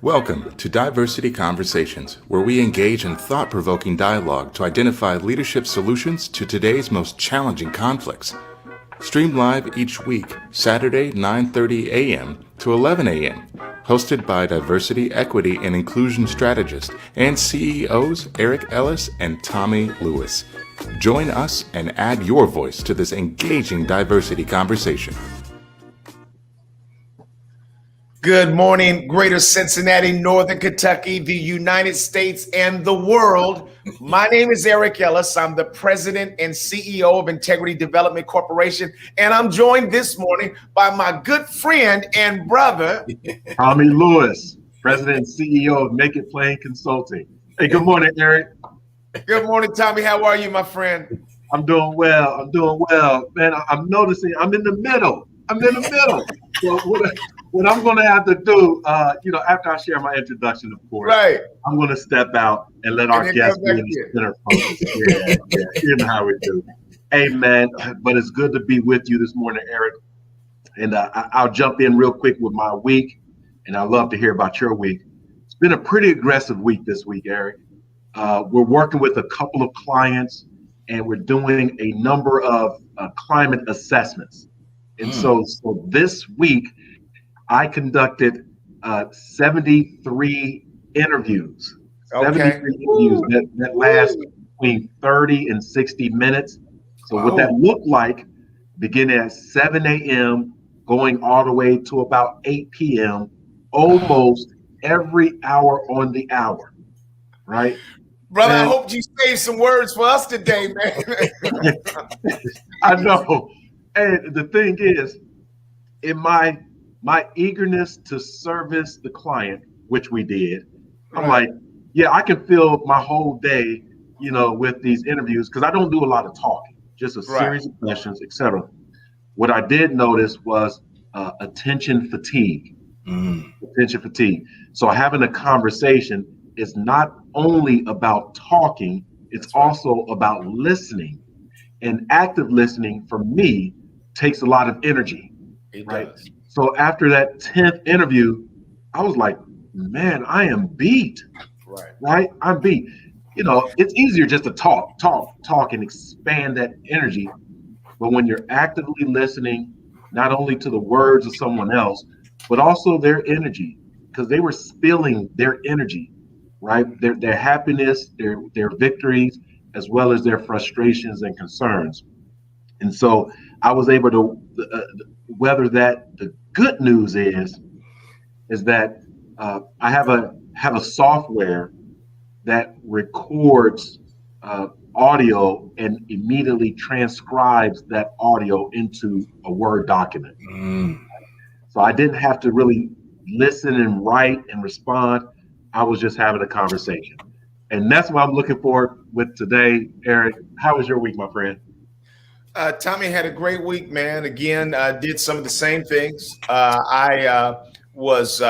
Welcome to Diversity Conversations, where we engage in thought-provoking dialogue to identify leadership solutions to today's most challenging conflicts. Streamed live each week, Saturday 9:30 a.m. to 11 a.m. Hosted by Diversity, Equity, and Inclusion Strategist and CEOs Eric Ellis and Tommy Lewis. Join us and add your voice to this engaging diversity conversation. Good morning, Greater Cincinnati, Northern Kentucky, the United States, and the world. My name is Eric Ellis. I'm the president and CEO of Integrity Development Corporation, and I'm joined this morning by my good friend and brother, Tommy Lewis, president and CEO of Make It Plain Consulting. Hey, good morning, Eric. Good morning, Tommy. How are you, my friend? I'm doing well. Man, I'm noticing I'm in the middle. So what I'm going to have to do, after I share my introduction, of course, right, I'm going to step out and let our guests be in the center focus. Yeah, you know how we do. Hey, man, but it's good to be with you this morning, Eric. And I'll jump in real quick with my week, and I'd love to hear about your week. It's been a pretty aggressive week this week, Eric. We're working with a couple of clients, and we're doing a number of climate assessments. And so this week, I conducted 73 interviews. Okay. 73 interviews that last between 30 and 60 minutes. So what that looked like, beginning at 7 a.m., going all the way to about 8 p.m., almost every hour on the hour, right? Brother, I hope you saved some words for us today, man. I know. And the thing is, in my eagerness to service the client, which we did, I'm like, yeah, I can fill my whole day, with these interviews, because I don't do a lot of talking, just a series of questions, etc. What I did notice was attention fatigue. Attention fatigue. So having a conversation is not only about talking, it's also about listening. And active listening, for me, takes a lot of energy. It right? does. So after that 10th interview, I was like, man, I am beat. Right? I'm beat. It's easier just to talk and expand that energy. But when you're actively listening, not only to the words of someone else, but also their energy, because they were spilling their energy, right? Their happiness, their victories, as well as their frustrations and concerns. And so I was able to weather that. The good news is that I have a software that records audio and immediately transcribes that audio into a Word document. So I didn't have to really listen and write and respond. I was just having a conversation. And that's what I'm looking for with today. Eric, how was your week, my friend? Tommy had a great week, man. Again, did some of the same things. I was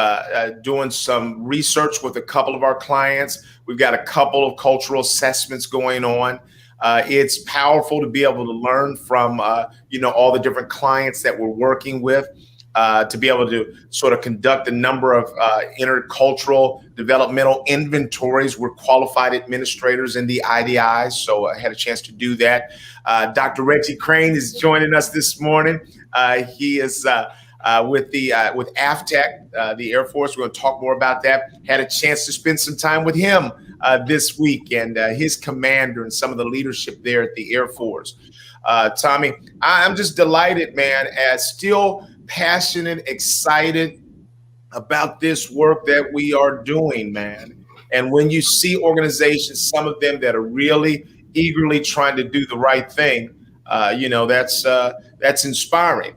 doing some research with a couple of our clients. We've got a couple of cultural assessments going on. It's powerful to be able to learn from, all the different clients that we're working with, to be able to sort of conduct a number of intercultural developmental inventories. We're qualified administrators in the IDIs, so I had a chance to do that. Dr. Reggie Crane is joining us this morning. He is with AFTEC, the Air Force. We're going to talk more about that. Had a chance to spend some time with him this week and his commander and some of the leadership there at the Air Force. Tommy, I'm just delighted, man, as still passionate, excited about this work that we are doing, man. And when you see organizations, some of them that are really eagerly trying to do the right thing, that's inspiring.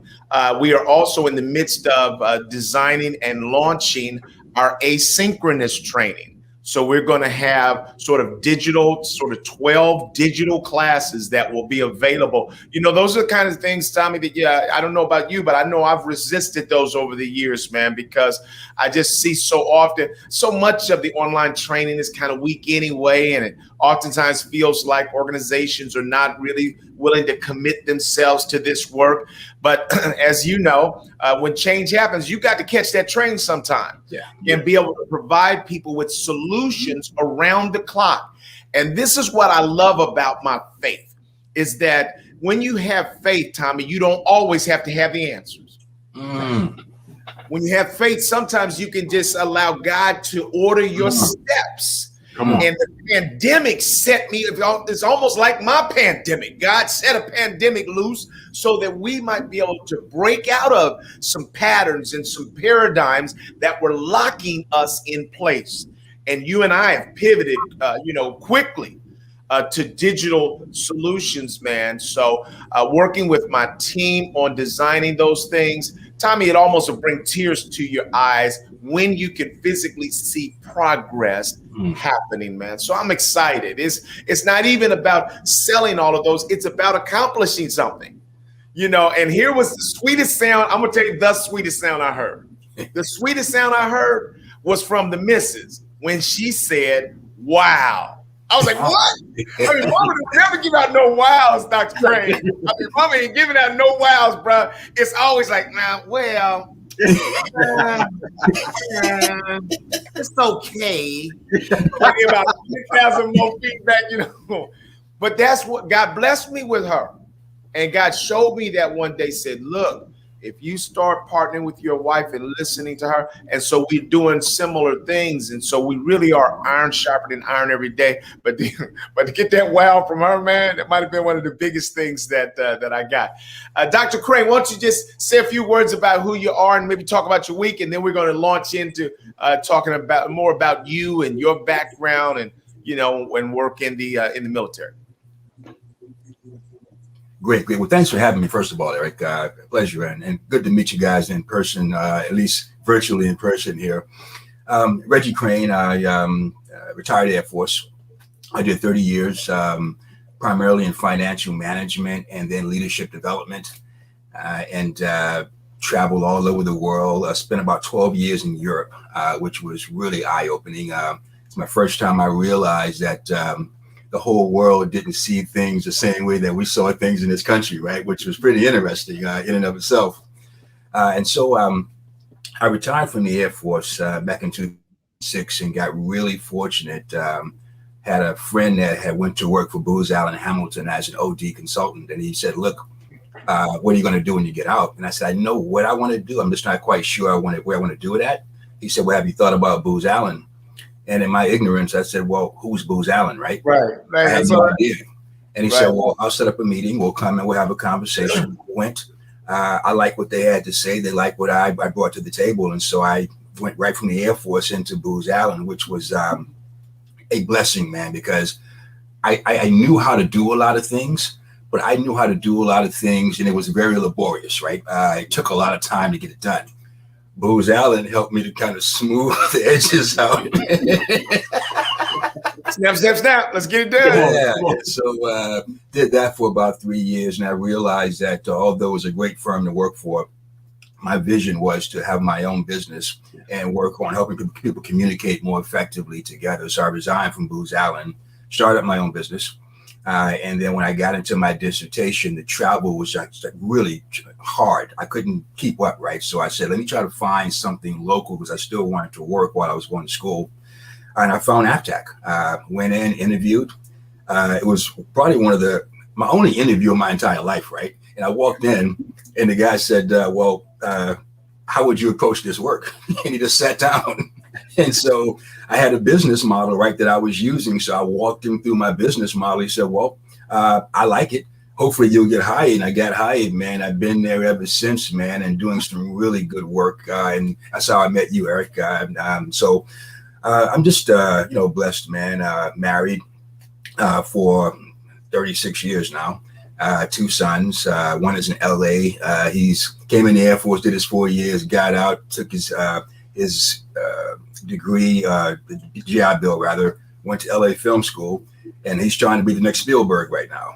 We are also in the midst of designing and launching our asynchronous training. So we're going to have sort of 12 digital classes that will be available. You know, those are the kind of things, Tommy, that, yeah, I don't know about you, but I know I've resisted those over the years, man, because I just see so often, so much of the online training is kind of weak anyway. And it oftentimes feels like organizations are not really willing to commit themselves to this work. But as you know, when change happens, you got to catch that train sometime and be able to provide people with solutions around the clock. And this is what I love about my faith, is that when you have faith, Tommy, you don't always have to have the answers. When you have faith, sometimes you can just allow God to order your steps. And the pandemic set me, it's almost like my pandemic. God set a pandemic loose so that we might be able to break out of some patterns and some paradigms that were locking us in place. And you and I have pivoted, quickly to digital solutions, man. So working with my team on designing those things, Tommy, it almost will bring tears to your eyes when you can physically see progress happening, man. So I'm excited. It's not even about selling all of those. It's about accomplishing something, and here was the sweetest sound. I'm going to tell you the sweetest sound I heard. The sweetest sound I heard was from the missus when she said, wow. I was like, what? I mean, Mama would never give out no wows, Dr. Crane. I mean, Mama ain't giving out no wows, bro. It's always like, it's okay. I get about 10,000 more feedback, But that's what God blessed me with her. And God showed me that one day, said, look, if you start partnering with your wife and listening to her, and so we're doing similar things, and so we really are iron sharpening iron every day. But to get that wow from her, man, that might have been one of the biggest things that I got. Dr. Crane, why don't you just say a few words about who you are and maybe talk about your week, and then we're going to launch into talking about more about you and your background and and work in the military. Great. Well, thanks for having me, first of all, Eric. Pleasure, and good to meet you guys in person, at least virtually in person here. Reggie Crane, I retired Air Force. I did 30 years, primarily in financial management and then leadership development, and traveled all over the world. I spent about 12 years in Europe, which was really eye-opening. It's my first time I realized that the whole world didn't see things the same way that we saw things in this country, right? Which was pretty interesting in and of itself. And so I retired from the Air Force back in 2006 and got really fortunate. Had a friend that had went to work for Booz Allen Hamilton as an OD consultant. And he said, look, what are you going to do when you get out? And I said, I know what I want to do. I'm just not quite sure where I want to do it at. He said, well, have you thought about Booz Allen? And in my ignorance, I said, well, who's Booz Allen, right? Right. I had no idea. And he said, well, I'll set up a meeting. We'll come and we'll have a conversation. Went. I like what they had to say. They like what I brought to the table. And so I went right from the Air Force into Booz Allen, which was a blessing, man, because I knew how to do a lot of things, but I knew how to do a lot of things, and it was very laborious, right? It took a lot of time to get it done. Booz Allen helped me to kind of smooth the edges out. Snap. Let's get it done. Yeah. So did that for about 3 years, and I realized that although it was a great firm to work for, my vision was to have my own business and work on helping people communicate more effectively together. So I resigned from Booz Allen, started my own business. And then when I got into my dissertation, the travel was really hard. I couldn't keep up, right? So I said, let me try to find something local because I still wanted to work while I was going to school. And I found APTAC. Went in, interviewed. It was probably my only interview of my entire life, right? And I walked in and the guy said, how would you approach this work? And he just sat down. And so I had a business model, right, that I was using. So I walked him through my business model. He said, well, I like it. Hopefully you'll get hired. And I got hired, man. I've been there ever since, man, and doing some really good work. And that's how I met you, Eric. So I'm just, blessed, man. Married for 36 years now. 2 sons. One is in LA. He's came in the Air Force, did his 4 years, got out, took his degree, the GI Bill rather, went to LA Film School, and he's trying to be the next Spielberg right now.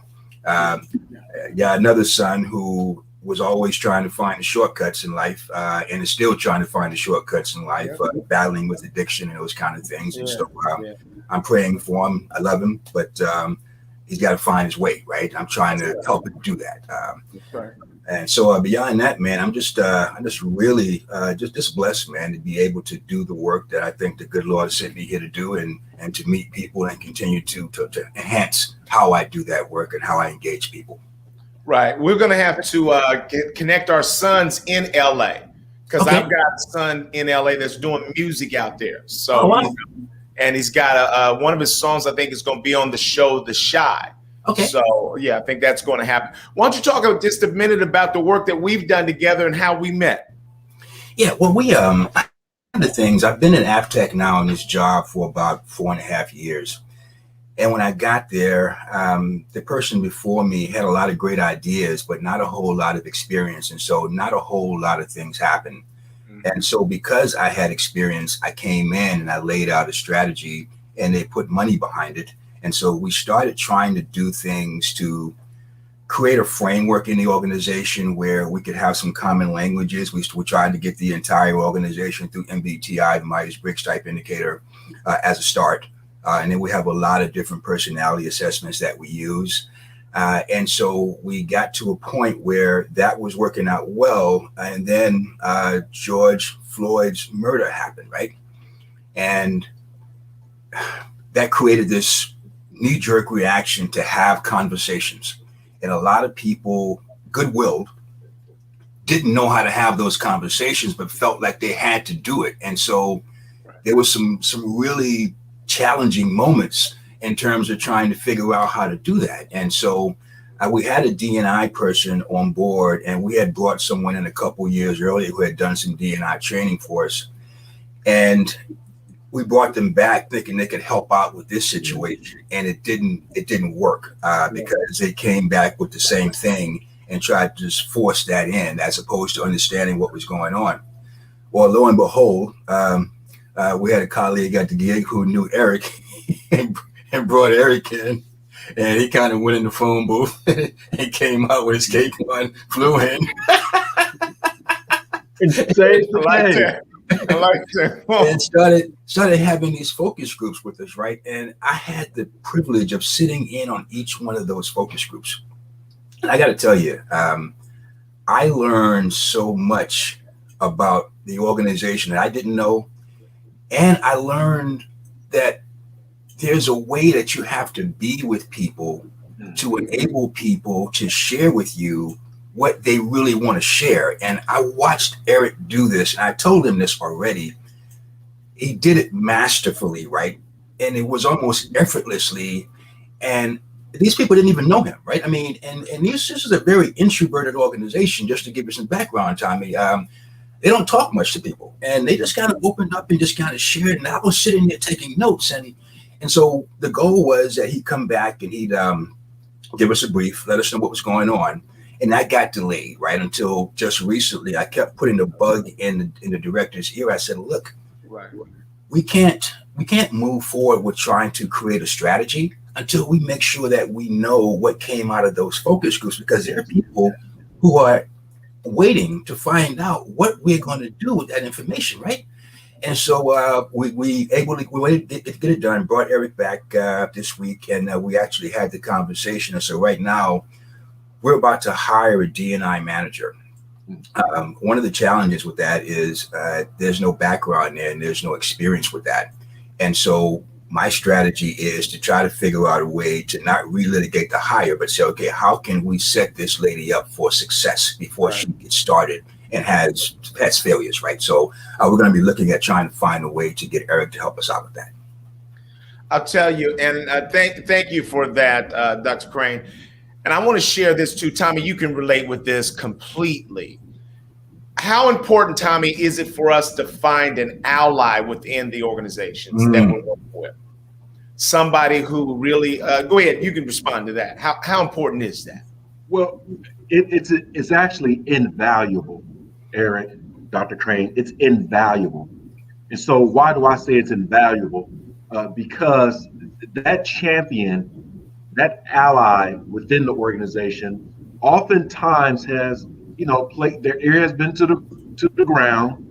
Got another son who was always trying to find the shortcuts in life, and is still trying to find the shortcuts in life, battling with addiction and those kind of things. And so I'm praying for him. I love him, but he's got to find his way, right? I'm trying to help him do that. And so beyond that, man, I'm just really just blessed, man, to be able to do the work that I think the good Lord sent me here to do, and to meet people and continue to enhance how I do that work and how I engage people. Right. We're going to have to connect our sons in LA, because I've got a son in LA that's doing music out there. So, and he's got one of his songs, I think, is going to be on the show The Shy. Okay. So, yeah, I think that's going to happen. Why don't you talk just a minute about the work that we've done together and how we met? Yeah, well, we one of the things, I've been in AppTech now in this job for about 4.5 years. And when I got there, the person before me had a lot of great ideas, but not a whole lot of experience. And so not a whole lot of things happened. And so because I had experience, I came in and I laid out a strategy, and they put money behind it. And so we started trying to do things to create a framework in the organization where we could have some common languages. We tried to get the entire organization through MBTI, the Myers-Briggs type indicator, as a start. And then we have a lot of different personality assessments that we use. And so we got to a point where that was working out well. And then George Floyd's murder happened, right? And that created this knee-jerk reaction to have conversations. And a lot of people, goodwill, didn't know how to have those conversations, but felt like they had to do it. And so there was some really challenging moments in terms of trying to figure out how to do that. And so we had a D&I person on board, and we had brought someone in a couple years earlier who had done some D&I training for us. And we brought them back thinking they could help out with this situation, and it didn't work because they came back with the same thing and tried to just force that in as opposed to understanding what was going on. Well, lo and behold, we had a colleague at the gig who knew Eric and brought Eric in, and he kind of went in the phone booth and came out with his cape on, flew in. I like that. And started having these focus groups with us, right? And I had the privilege of sitting in on each one of those focus groups. And I got to tell you, I learned so much about the organization that I didn't know. And I learned that there's a way that you have to be with people to enable people to share with you what they really want to share. And I watched Eric do this, and I told him this already. He did it masterfully, right? And it was almost effortlessly. And these people didn't even know him, right? I mean, and this is a very introverted organization, just to give you some background, Tommy. They don't talk much to people, and they just kind of opened up and just kind of shared. And I was sitting there taking notes. And so the goal was that he'd come back and he'd give us a brief, let us know what was going on. And that got delayed, right? Until just recently, I kept putting the bug in the director's ear. I said, look, we can't move forward with trying to create a strategy until we make sure that we know what came out of those focus groups, because there are people who are waiting to find out what we're going to do with that information, right? And so we waited to get it done, brought Eric back this week, and we actually had the conversation. And so right now, we're about to hire a D&I manager. One of the challenges with that is there's no background there and there's no experience with that. And so my strategy is to try to figure out a way to not relitigate the hire, but say, okay, how can we set this lady up for success before she gets started and has failures, right? So we're going to be looking at trying to find a way to get Eric to help us out with that. I'll tell you, and thank you for that, Dr. Crane. And I want to share this too, Tommy. You can relate with this completely. How important, Tommy, is it for us to find an ally within the organizations that we're working with? Somebody who really, go ahead, you can respond to that. How important is that? Well, it's actually invaluable, Eric, Dr. Crane. It's invaluable. And so why do I say it's invaluable? Because that champion, that ally within the organization, oftentimes has, played their ear has been to the ground.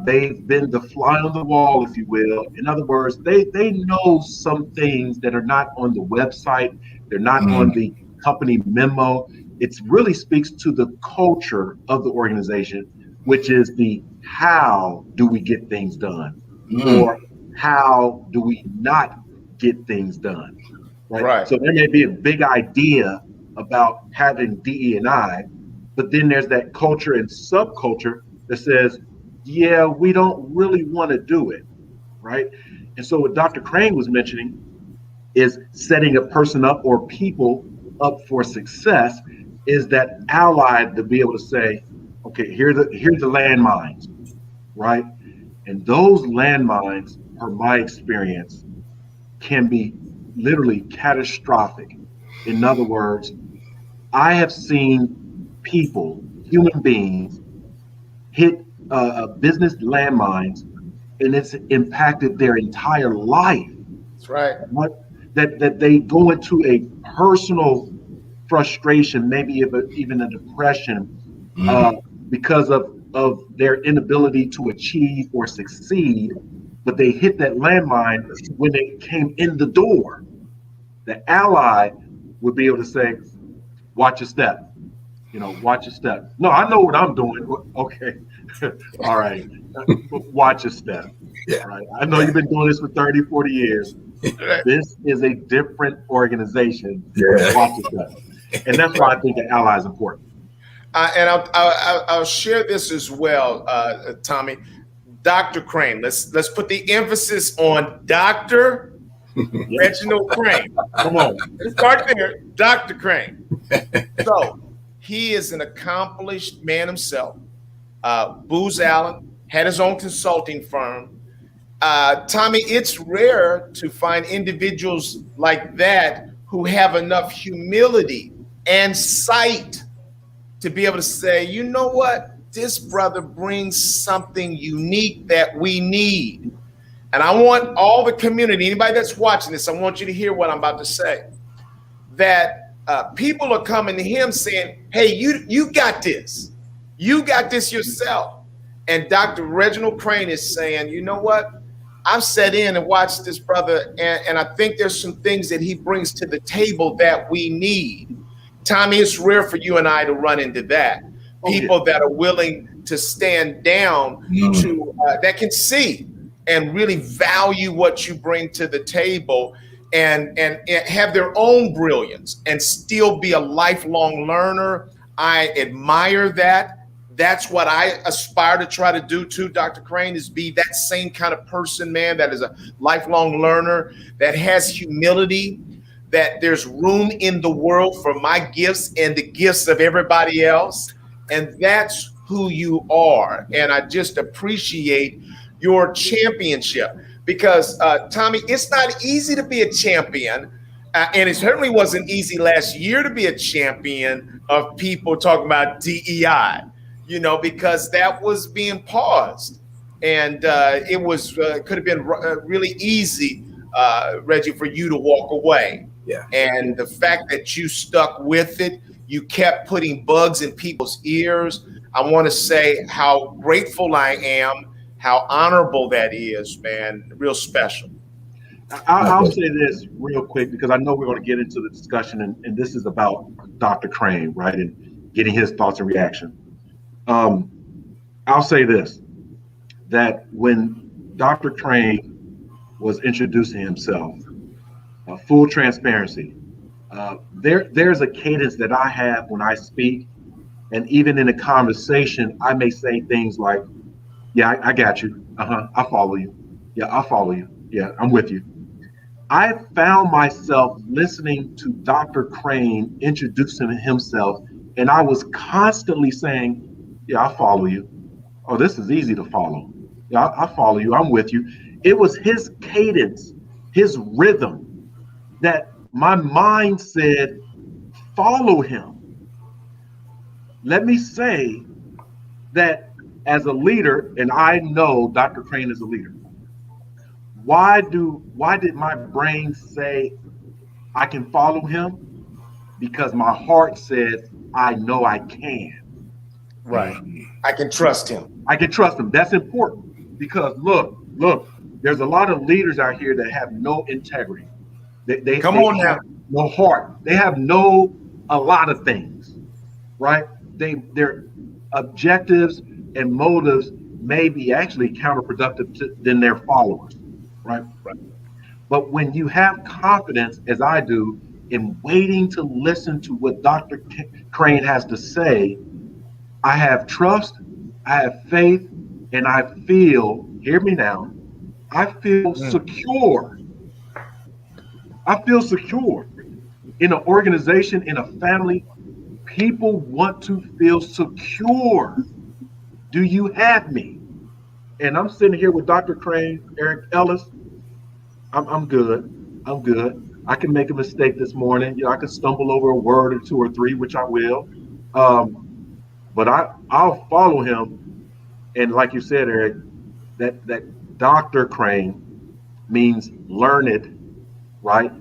They've been the fly on the wall, if you will. In other words, they know some things that are not on the website. They're not on the company memo. It really speaks to the culture of the organization, which is the how do we get things done, or how do we not get things done, right? Right. So there may be a big idea about having DE&I, but then there's that culture and subculture that says, yeah, we don't really want to do it, right? And so what Dr. Crane was mentioning is setting a person up or people up for success, is that ally to be able to say, okay, here's the landmines, right? And those landmines, per my experience, can be literally catastrophic. In other words, I have seen people, human beings, hit business landmines, and it's impacted their entire life. That's right. What that they go into a personal frustration, maybe even a depression, because of their inability to achieve or succeed. But they hit that landmine when they came in the door. The ally would be able to say, "Watch your step." Watch your step. No, I know what I'm doing. Okay. All right. Watch your step. Yeah. Right. I know you've been doing this for 30, 40 years. This is a different organization. Yeah. Watch your step. And that's why I think an ally is important. And I'll share this as well, Tommy. Dr. Crane. Let's put the emphasis on Dr. Reginald Crane. Come on. Let's start there. Dr. Crane. So he is an accomplished man himself. Booz Allen had his own consulting firm. Tommy, it's rare to find individuals like that who have enough humility and sight to be able to say, you know what? This brother brings something unique that we need. And I want all the community, anybody that's watching this, I want you to hear what I'm about to say. That people are coming to him saying, hey, you got this. You got this yourself. And Dr. Reginald Crane is saying, you know what? I've sat in and watched this brother, and I think there's some things that he brings to the table that we need. Tommy, it's rare for you and I to run into that. People that are willing to stand down to that can see and really value what you bring to the table and have their own brilliance and still be a lifelong learner. I admire that. That's what I aspire to try to do too, Dr. Crane, is be that same kind of person, man, that is a lifelong learner, that has humility, that there's room in the world for my gifts and the gifts of everybody else. And that's who you are. And I just appreciate your championship because, Tommy, it's not easy to be a champion. And it certainly wasn't easy last year to be a champion of people talking about DEI, because that was being paused. And it was could have been really easy, Reggie, for you to walk away. Yeah. And the fact that you stuck with it, you kept putting bugs in people's ears. I want to say how grateful I am, how honorable that is, man. Real special. I'll say this real quick because I know we're going to get into the discussion, and this is about Dr. Crane, right, and getting his thoughts and reaction. I'll say this, that when Dr. Crane was introducing himself, full transparency, there's a cadence that I have when I speak, and even in a conversation, I may say things like, yeah, I got you. I follow you. Yeah, I'll follow you. Yeah, I'm with you. I found myself listening to Dr. Crane introducing himself, and I was constantly saying, yeah, I follow you. Oh, this is easy to follow. Yeah, I follow you. I'm with you. It was his cadence, his rhythm, that my mind said, follow him. Let me say that as a leader, and I know Dr. Crane is a leader, why did my brain say I can follow him? Because my heart says I know I can. Right. I can trust him. I can trust him. That's important because look, there's a lot of leaders out here that have no integrity. They Come they on have now. no heart. They have a lot of things, right? Their objectives and motives may be actually counterproductive than their followers, right? But when you have confidence, as I do, in waiting to listen to what Dr. Crane has to say, I have trust, I have faith, and I feel, hear me now, I feel secure. I feel secure. In an organization, in a family, people want to feel secure. Do you have me? And I'm sitting here with Dr. Crane, Eric Ellis. I'm good. I'm good. I can make a mistake this morning. I can stumble over a word or two or three, which I will. But I'll follow him. And like you said, Eric, that Dr. Crane means learned, right?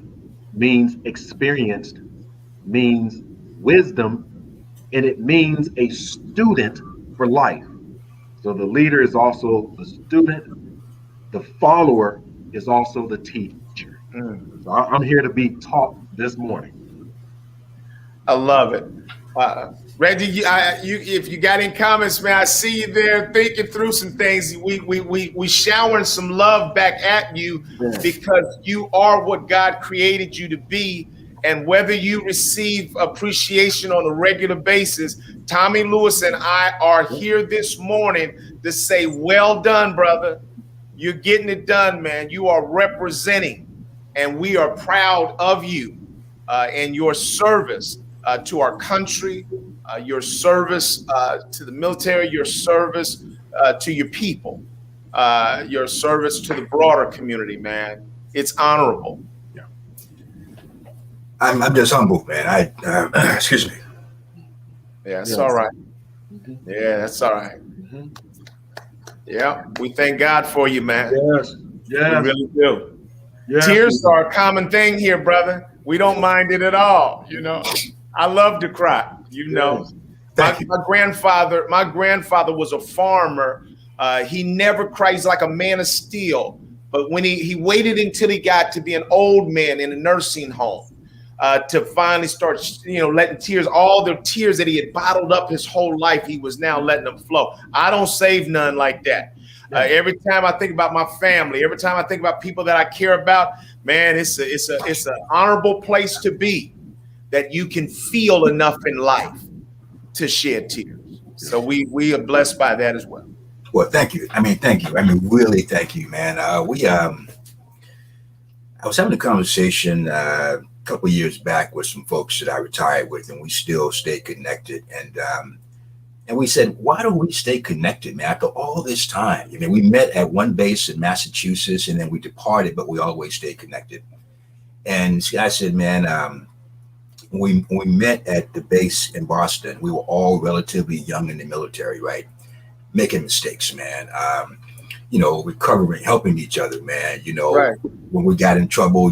Means experienced, means wisdom, and it means a student for life. So the leader is also the student, the follower is also the teacher. So I'm here to be taught this morning. I love it. Reggie, if you got any comments, man, I see you there thinking through some things. We showering some love back at you because you are what God created you to be. And whether you receive appreciation on a regular basis, Tommy Lewis and I are here this morning to say, well done, brother. You're getting it done, man. You are representing, and we are proud of you and your service to our country, your service to the military, your service to your people, your service to the broader community, man. It's honorable. Yeah. I'm just humbled, man. Excuse me. Yeah, that's all right. Yeah, that's all right. Yeah, we thank God for you, man. Yes. We really do. Yes. Tears are a common thing here, brother. We don't mind it at all. I love to cry. My grandfather was a farmer. He never cried. He's like a man of steel. But when he waited until he got to be an old man in a nursing home to finally start, letting tears, all the tears that he had bottled up his whole life, he was now letting them flow. I don't save none like that. Every time I think about my family, every time I think about people that I care about, man, it's an honorable place to be, that you can feel enough in life to shed tears. So we are blessed by that as well. Well, thank you. Thank you. Really, thank you, man. I was having a conversation a couple of years back with some folks that I retired with, and we still stay connected. And we said, why don't we stay connected, man, after all this time? We met at one base in Massachusetts, and then we departed, but we always stayed connected. And I said, man, we met at the base in Boston. We were all relatively young in the military, right? Making mistakes, man. Recovering, helping each other, man. Right. When we got in trouble,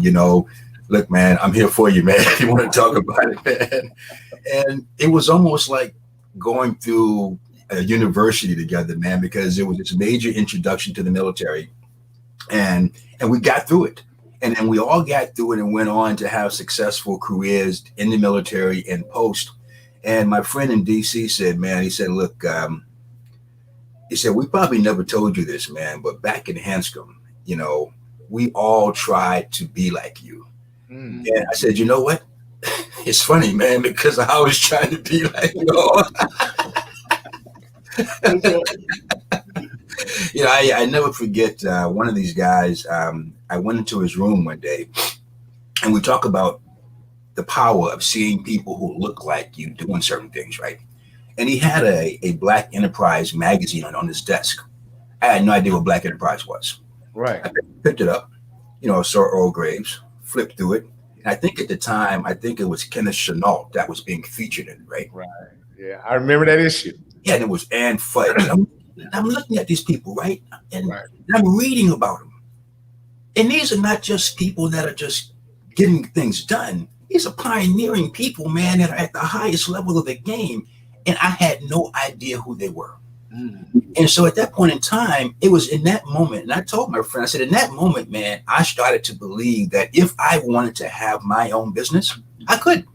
look, man, I'm here for you, man. If you want to talk about it, man. And it was almost like going through a university together, man, because it was this major introduction to the military, and we got through it. And then we all got through it and went on to have successful careers in the military and post. And my friend in DC said, man, he said, look, he said, we probably never told you this, man, but back in Hanscom, we all tried to be like you. And I said, you know what? It's funny, man, because I was trying to be like you. I never forget one of these guys. I went into his room one day, and we talk about the power of seeing people who look like you doing certain things, right? And he had a Black Enterprise magazine on his desk. I had no idea what Black Enterprise was. Right. I picked it up, saw Earl Graves, flipped through it. And I think at the time, it was Kenneth Chenault that was being featured in it, right? Right. Yeah, I remember that issue. Yeah, and it was Ann Fudge. I'm looking at these people, right? And Right. I'm reading about them. And these are not just people that are just getting things done. These are pioneering people, man, that are at the highest level of the game. And I had no idea who they were. And so at that point in time, it was in that moment, and I told my friend, I said, in that moment, man, I started to believe that if I wanted to have my own business, I could,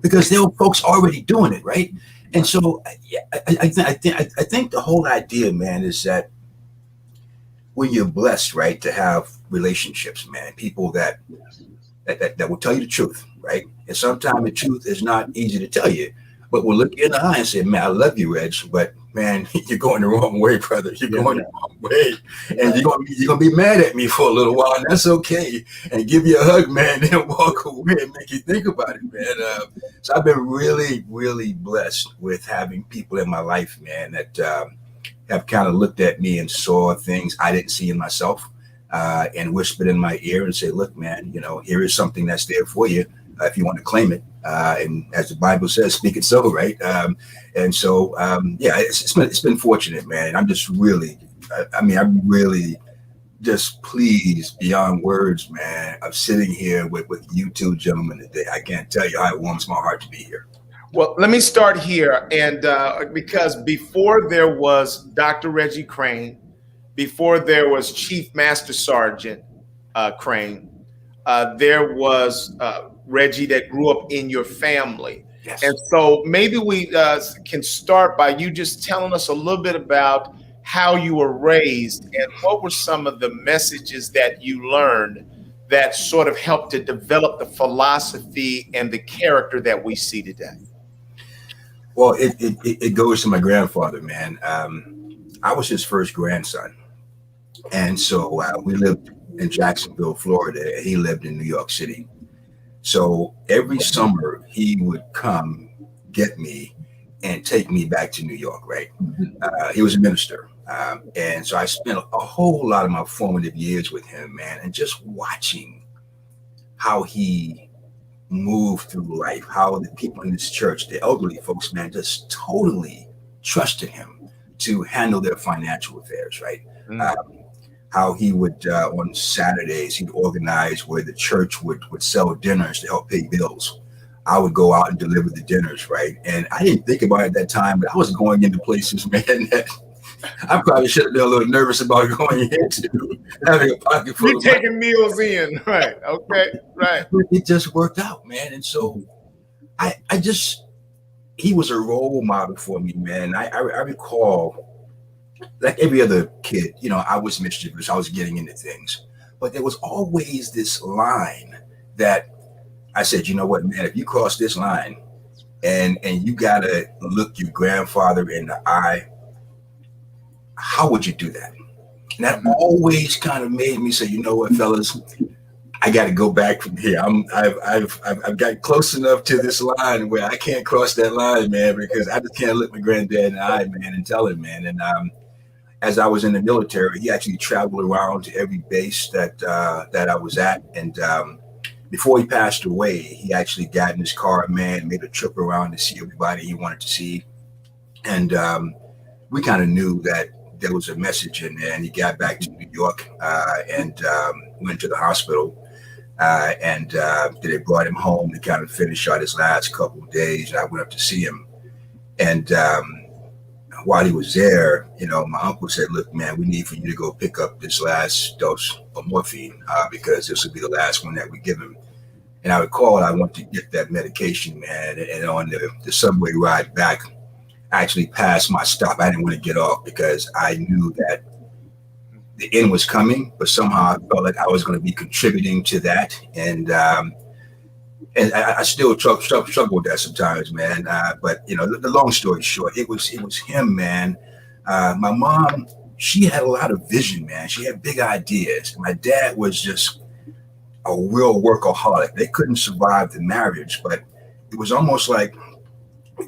because there were folks already doing it, right? And so I think the whole idea, man, is that when you're blessed, right, to have relationships, man, people that will tell you the truth, right? And sometimes the truth is not easy to tell you, but will look you in the eye and say, man, I love you, Reg, but man, you're going the wrong way, brother. You're going the wrong way. And you're gonna be mad at me for a little while, and that's okay. And give you a hug, man, then walk away and make you think about it, man. So I've been really, really blessed with having people in my life, man, that have kind of looked at me and saw things I didn't see in myself, and whispered in my ear and say, look, man, here is something that's there for you if you want to claim it. And as the Bible says, speak it so, right? And so, it's been fortunate, man. I'm just really, I'm really just pleased beyond words, man, of sitting here with you two gentlemen today. I can't tell you how it warms my heart to be here. Well, let me start here. And because before there was Dr. Reggie Crane, before there was Chief Master Sergeant Crane, there was Reggie that grew up in your family. Yes. And so maybe we can start by you just telling us a little bit about how you were raised and what were some of the messages that you learned that sort of helped to develop the philosophy and the character that we see today. Well, it goes to my grandfather, man. I was his first grandson. And so we lived in Jacksonville, Florida. He lived in New York City. So every summer he would come get me and take me back to New York, right? He was a minister. And so I spent a whole lot of my formative years with him, man, and just watching how he moved through life, how the people in this church, the elderly folks, man, just totally trusted him to handle their financial affairs, right? How he would, on Saturdays, he'd organize where the church would sell dinners to help pay bills. I would go out and deliver the dinners, right? And I didn't think about it at that time, but I was going into places, man, that I probably should have been a little nervous about going into, having a pocket full. You're taking meals in, right? Okay, right. It just worked out, man. And so he was a role model for me, man. I recall, like every other kid, I was mischievous. I was getting into things, but there was always this line that I said, you know what, man, if you cross this line and you gotta look your grandfather in the eye, how would you do that? And that always kind of made me say, you know what, fellas, I got to go back from here. I've got close enough to this line where I can't cross that line, man, because I just can't look my granddad in the eye, man, and tell him, man. And as I was in the military, he actually traveled around to every base that I was at. And before he passed away, he actually got in his car, man, made a trip around to see everybody he wanted to see. And we kind of knew that there was a message in there, and he got back to New York and went to the hospital. And they brought him home to kind of finish out his last couple of days. And I went up to see him. And while he was there, my uncle said, look, man, we need for you to go pick up this last dose of morphine because this will be the last one that we give him. And I recall I went to get that medication, man. And on the subway ride back, I actually passed my stop. I didn't want to get off because I knew that the end was coming, but somehow I felt like I was going to be contributing to that. And I still struggle with that sometimes, man. But the long story short, it was him, man. My mom, she had a lot of vision, man. She had big ideas. My dad was just a real workaholic. They couldn't survive the marriage, but it was almost like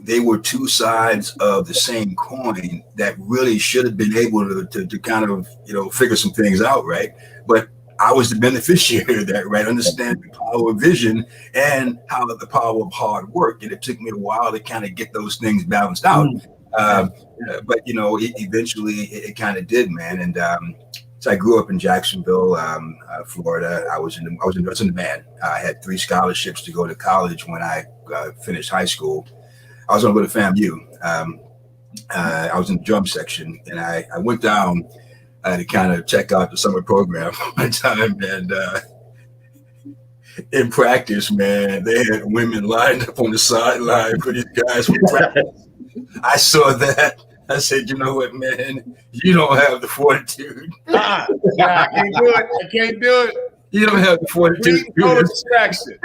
they were two sides of the same coin that really should have been able to kind of, figure some things out, right? But I was the beneficiary of that, right? Understand the power of vision and how the power of hard work. And it took me a while to kind of get those things balanced out. But eventually it kind of did, man. And so I grew up in Jacksonville, Florida. I was in the band. I had 3 scholarships to go to college when I finished high school. I was going to go to FAMU. I was in the drum section, and I went down to kind of check out the summer program one time, and in practice, man, they had women lined up on the sideline for these guys for practice. I saw that. I said, you know what, man? You don't have the fortitude. I can't do it. I can't do it. You don't have the fortitude. No distraction.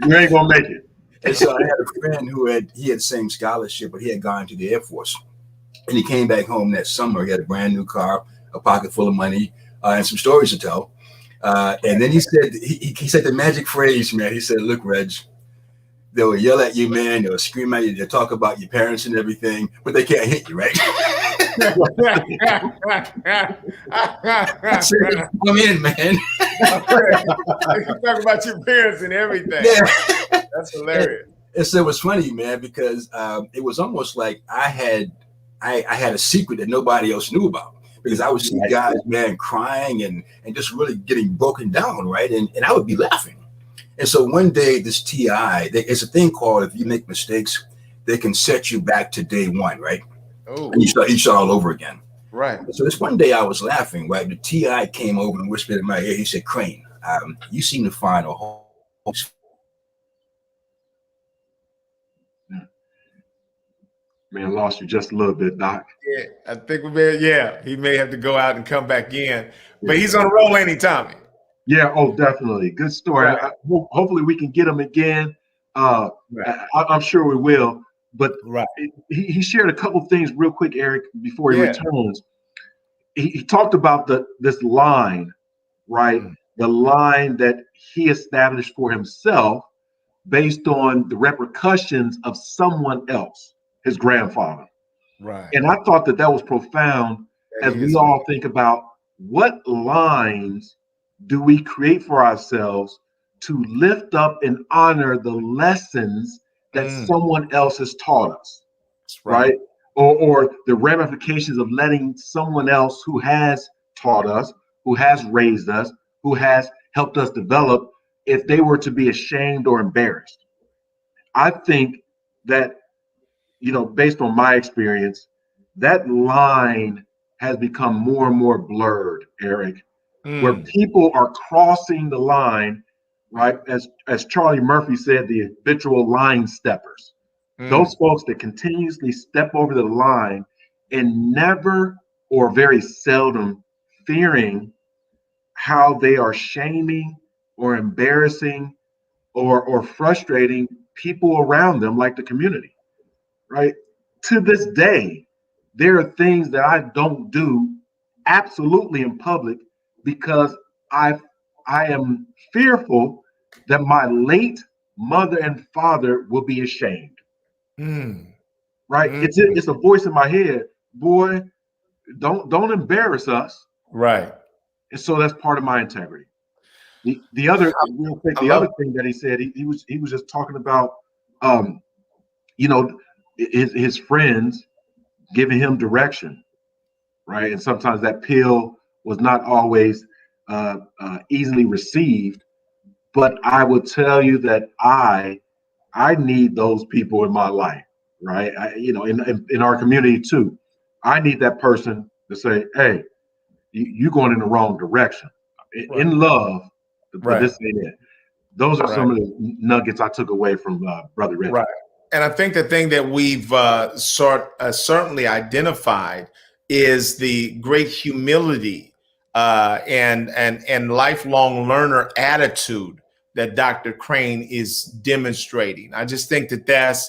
You ain't gonna make it. And so I had a friend who had the same scholarship, but he had gone to the Air Force. And he came back home that summer. He had a brand new car, a pocket full of money, and some stories to tell. And then he said, he said the magic phrase, man. He said, look, Reg, they will yell at you, man. They'll scream at you. They'll talk about your parents and everything, but they can't hit you, right? I said, come in, man. Talk about your parents and everything. Yeah. That's hilarious. And so it was funny, man, because it was almost like I had a secret that nobody else knew about. Because I would see guys, man, crying and just really getting broken down, right? And I would be laughing. And so one day, this TI, there's a thing called, if you make mistakes, they can set you back to day one, right? Oh, And you start all over again. right. So this one day I was laughing, right? The TI came over and whispered in my ear. He said, Crane, you seem to find a whole. Man, lost you just a little bit, Doc. Yeah, I think he may have to go out and come back in, but he's on a roll, ain't he, Tommy? Yeah, oh, definitely. Good story. Right. Hopefully we can get him again. Right. I'm sure we will. But Right. he shared a couple things real quick, Eric, before he Yeah. returns. He talked about this line, right? The line that he established for himself based on the repercussions of someone else, his grandfather. Right. And I thought that was profound as we all think about what lines do we create for ourselves to lift up and honor the lessons that someone else has taught us, right? Or the ramifications of letting someone else who has taught us, who has raised us, who has helped us develop, if they were to be ashamed or embarrassed. I think that, based on my experience, that line has become more and more blurred, Eric, where people are crossing the line, right? As Charlie Murphy said, the habitual line steppers. Those folks that continuously step over the line and never or very seldom fearing how they are shaming or embarrassing or frustrating people around them, like the community, right? To this day, there are things that I don't do absolutely in public because I am fearful that my late mother and father will be ashamed. Right? It's a voice in my head, boy, don't embarrass us. Right. And so that's part of my integrity. The other real quick, the other thing that he said, he was just talking about his friends giving him direction, right? And sometimes that pill was not always easily received. But I will tell you that I need those people in my life, right? In our community too. I need that person to say, "Hey, you're going in the wrong direction." In love, but this ain't it. Those are some of the nuggets I took away from Brother Rich. Right. And I think the thing that we've certainly identified is the great humility and lifelong learner attitude that Dr. Crane is demonstrating. I just think that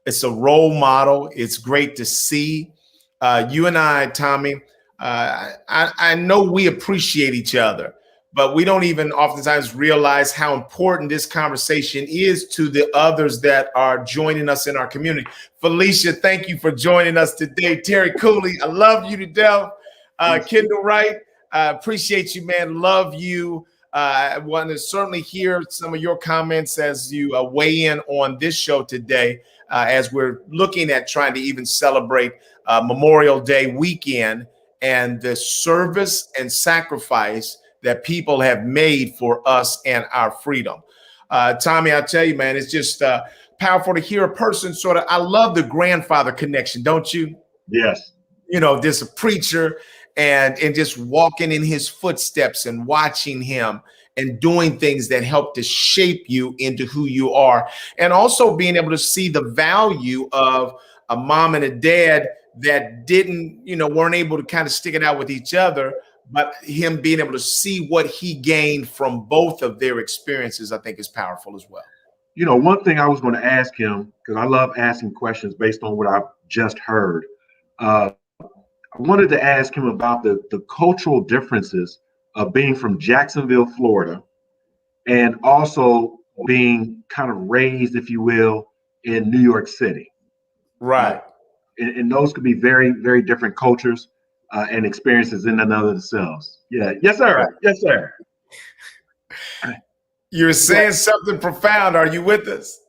it's a role model. It's great to see. You and I, Tommy, I know we appreciate each other, but we don't even oftentimes realize how important this conversation is to the others that are joining us in our community. Felicia, thank you for joining us today. Terry Cooley, I love you to death. Kendall Wright, I appreciate you, man. Love you. I want to certainly hear some of your comments as you weigh in on this show today, as we're looking at trying to even celebrate Memorial Day weekend and the service and sacrifice that people have made for us and our freedom. Tommy, I'll tell you, man, it's just powerful to hear a person sort of, I love the grandfather connection, don't you? Yes. You know, this preacher and just walking in his footsteps and watching him and doing things that help to shape you into who you are. And also being able to see the value of a mom and a dad that didn't, weren't able to kind of stick it out with each other, but him being able to see what he gained from both of their experiences, I think is powerful as well. One thing I was going to ask him, because I love asking questions based on what I've just heard. I wanted to ask him about the cultural differences of being from Jacksonville, Florida, and also being kind of raised, if you will, in New York City. Right. And those could be very, very different cultures and experiences in and of themselves. Yeah. Yes, sir. Right. Yes, sir. You're saying something profound. Are you with us?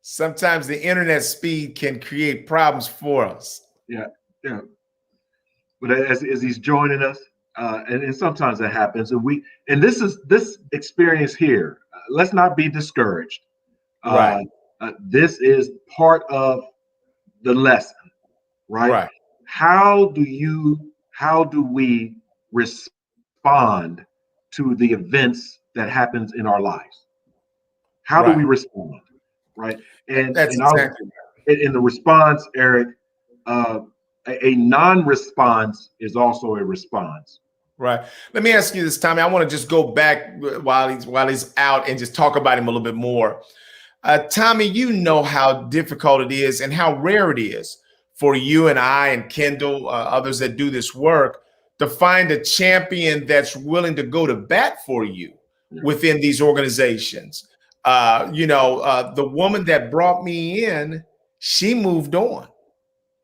Sometimes the internet speed can create problems for us. Yeah. But as he's joining us, and sometimes that happens, and this experience here. Let's not be discouraged. Right. This is part of the lesson, right? Right. How do we respond to the events that happens in our lives? How do we respond, right? And exactly in the response, Eric, a non-response is also a response. Right. Let me ask you this, Tommy. I want to just go back while he's out and just talk about him a little bit more. Tommy, you know how difficult it is and how rare it is for you and I and Kendall, others that do this work, to find a champion that's willing to go to bat for you within these organizations. The woman that brought me in, she moved on.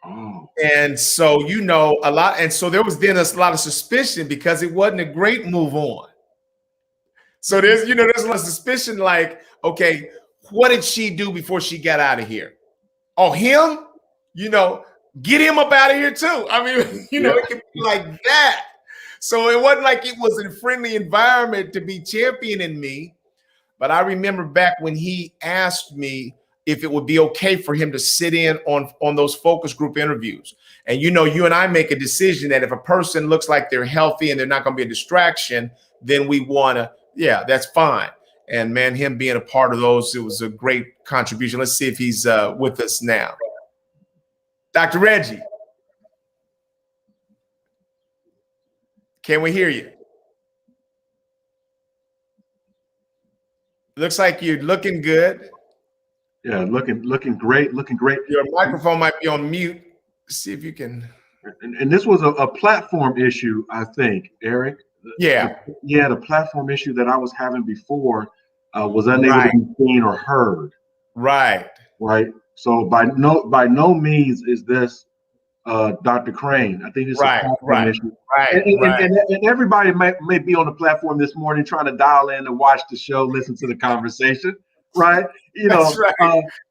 Oh. And so, a lot. And so there was then a lot of suspicion because it wasn't a great move on. So there's a lot of suspicion like, okay, what did she do before she got out of here? Oh, him? Get him up out of here too. I mean, it can be like that. So it wasn't like it was a friendly environment to be championing me. But I remember back when he asked me if it would be okay for him to sit in on those focus group interviews. And, you and I make a decision that if a person looks like they're healthy and they're not going to be a distraction, then we want to, that's fine. And man, him being a part of those, it was a great contribution. Let's see if he's with us now. Dr. Reggie. Can we hear you? Looks like you're looking good. Yeah, looking great, Your microphone might be on mute. See if you can. And this was a platform issue, I think, Eric. Yeah. The platform issue that I was having before was unable to be seen or heard. Right. So by no means is this Dr. Crane. I think it's a platform issue. And everybody may be on the platform this morning trying to dial in and watch the show, listen to the conversation. Right. Mr.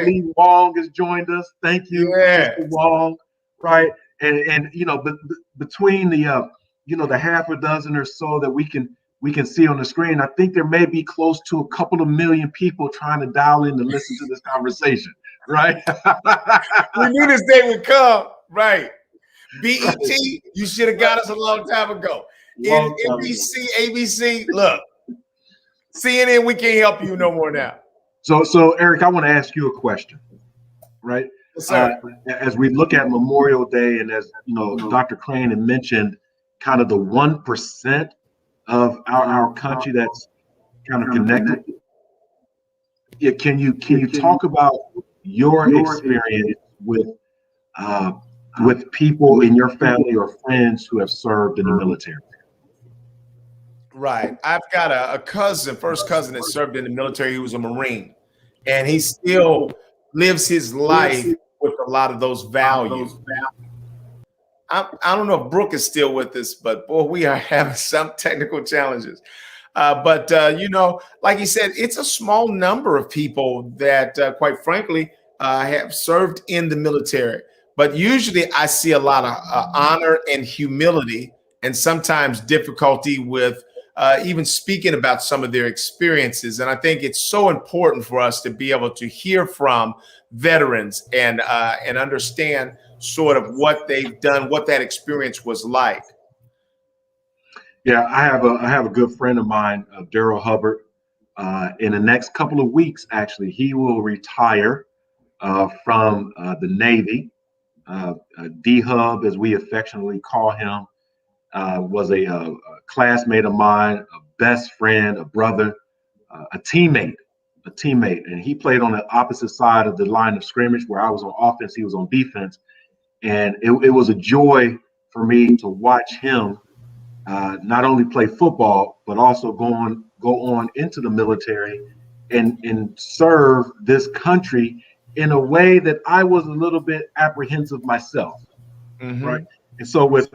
Lee Wong has joined us. Thank you, Mr. Wong. Right. And but between the the half a dozen or so that we can see on the screen, I think there may be close to a couple of million people trying to dial in to listen to this conversation. Right. We knew this day would come. Right. BET, you should have got us a long time ago. NBC, ABC, look. CNN, we can't help you no more now. So Eric, I want to ask you a question, right? Yes, sir. As we look at Memorial Day, and as Dr. Crane had mentioned, kind of the 1% of our country that's kind of connected. Yeah, can you talk about your experience with people in your family or friends who have served in the military? Right. I've got a first cousin that served in the military. He was a Marine, and he still lives his life with a lot of those values. I don't know if Brooke is still with us, but boy, we are having some technical challenges. But like you said, it's a small number of people that, quite frankly, have served in the military. But usually I see a lot of honor and humility, and sometimes difficulty with even speaking about some of their experiences. And I think it's so important for us to be able to hear from veterans and understand sort of what they've done, what that experience was like. Yeah, I have a good friend of mine, Daryl Hubbard. In the next couple of weeks, actually, he will retire from the Navy. D-Hub, as we affectionately call him, was a classmate of mine, a best friend, a brother, a teammate, and he played on the opposite side of the line of scrimmage, where I was on offense, he was on defense, and it was a joy for me to watch him not only play football but also go on into the military and serve this country in a way that I was a little bit apprehensive myself, right? And so with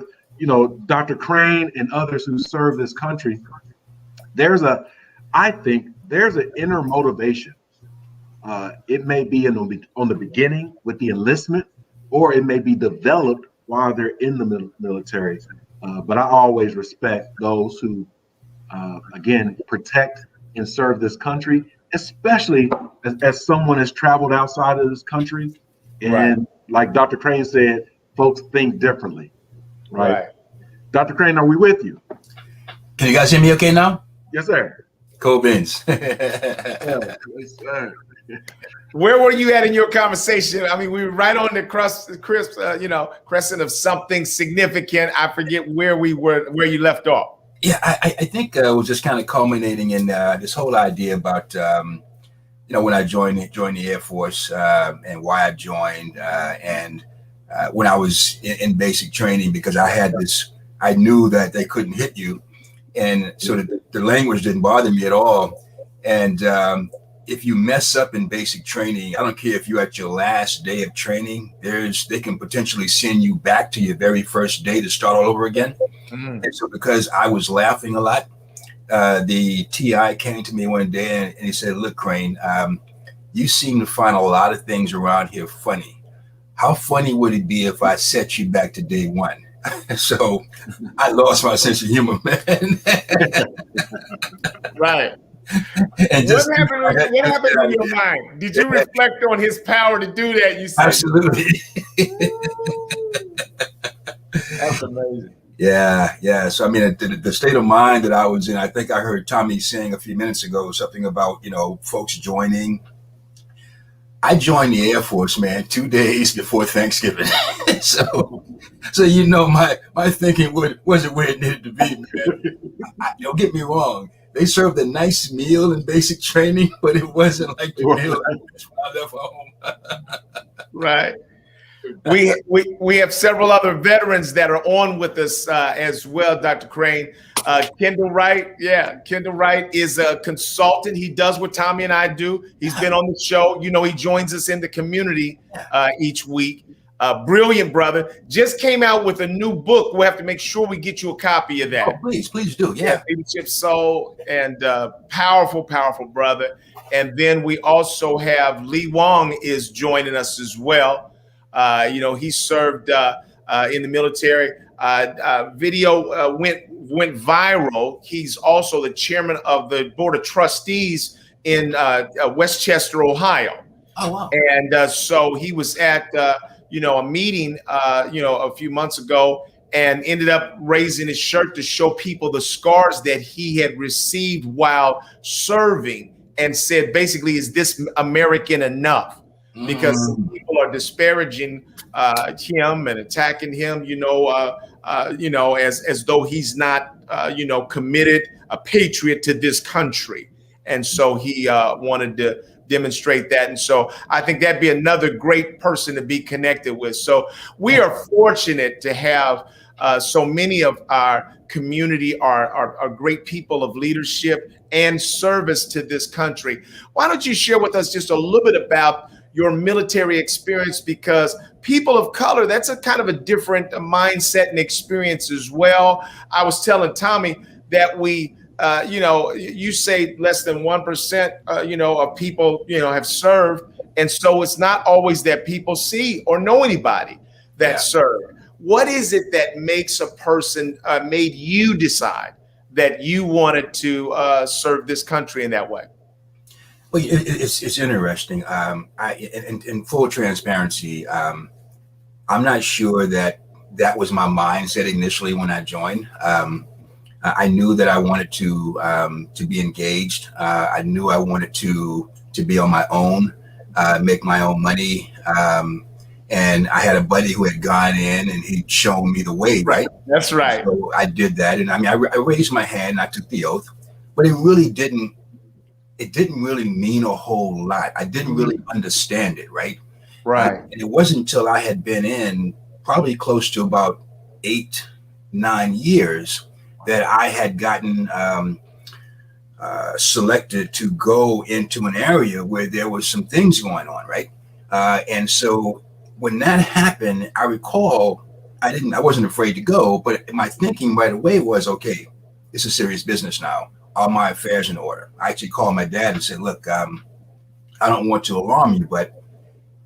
Dr. Crane and others who serve this country, I think there's an inner motivation. It may be on the beginning with the enlistment, or it may be developed while they're in the military. But I always respect those who, again, protect and serve this country, especially as someone has traveled outside of this country. And right, like Dr. Crane said, folks think differently, right? Dr. Crane, are we with you? Can you guys hear me okay now? Yes, sir. Cool beans. Yes, sir. Where were you at in your conversation? I mean, we were right on the crescent of something significant. I forget where we were, where you left off. Yeah, I think it was just kind of culminating in this whole idea about, when I joined the Air Force and why I joined, and when I was in basic training, because I knew that they couldn't hit you. And so the language didn't bother me at all. And if you mess up in basic training, I don't care if you're at your last day of training, they can potentially send you back to your very first day to start all over again. Mm-hmm. And so because I was laughing a lot, the TI came to me one day and he said, "Look, Crane, you seem to find a lot of things around here funny. How funny would it be if I set you back to day one?" So I lost my sense of humor, man. Right. And what happened in your mind? Did you reflect on his power to do that? You said, absolutely. That's amazing. Yeah. So I mean, the state of mind that I was in, I think I heard Tommy saying a few minutes ago something about folks joining. I joined the Air Force, man, 2 days before Thanksgiving. so my thinking wasn't where it needed to be, man. Don't get me wrong. They served a nice meal in basic training, but it wasn't like the meal I left home. Right. We have several other veterans that are on with us as well, Dr. Crane. Kendall Wright, Kendall Wright is a consultant. He does what Tommy and I do. He's been on the show. He joins us in the community each week. Brilliant brother. Just came out with a new book. We'll have to make sure we get you a copy of that. Oh, please do. Yeah. Leadership Soul, and powerful brother. And then we also have Lee Wong is joining us as well. He served in the military. Video went viral. He's also the chairman of the board of trustees in Westchester, Ohio. Oh, wow. And so he was at a meeting a few months ago, and ended up raising his shirt to show people the scars that he had received while serving, and said, basically, is this American enough? Because people are disparaging him and attacking him, as though he's not, committed, a patriot to this country. And so he wanted to demonstrate that. And so I think that'd be another great person to be connected with. So we are fortunate to have so many of our community are great people of leadership and service to this country. Why don't you share with us just a little bit about your military experience, because people of color, that's a kind of a different mindset and experience as well. I was telling Tommy that you say less than 1%, of people, have served. And so it's not always that people see or know anybody that served. What is it that makes a person, made you decide that you wanted to serve this country in that way? Well, it's interesting. In full transparency, I'm not sure that was my mindset initially when I joined. I knew that I wanted to be engaged. I knew I wanted to be on my own, make my own money. And I had a buddy who had gone in and he'd shown me the way, right? That's right. So I did that. And I mean, I raised my hand and I took the oath, but it didn't really mean a whole lot. I didn't really understand it, right? Right. And it wasn't until I had been in probably close to about 8-9 years that I had gotten selected to go into an area where there was some things going on, right? And so when that happened, I recall I wasn't afraid to go, but my thinking right away was, okay, it's a serious business now. All my affairs in order. I actually called my dad and said, look, I don't want to alarm you, but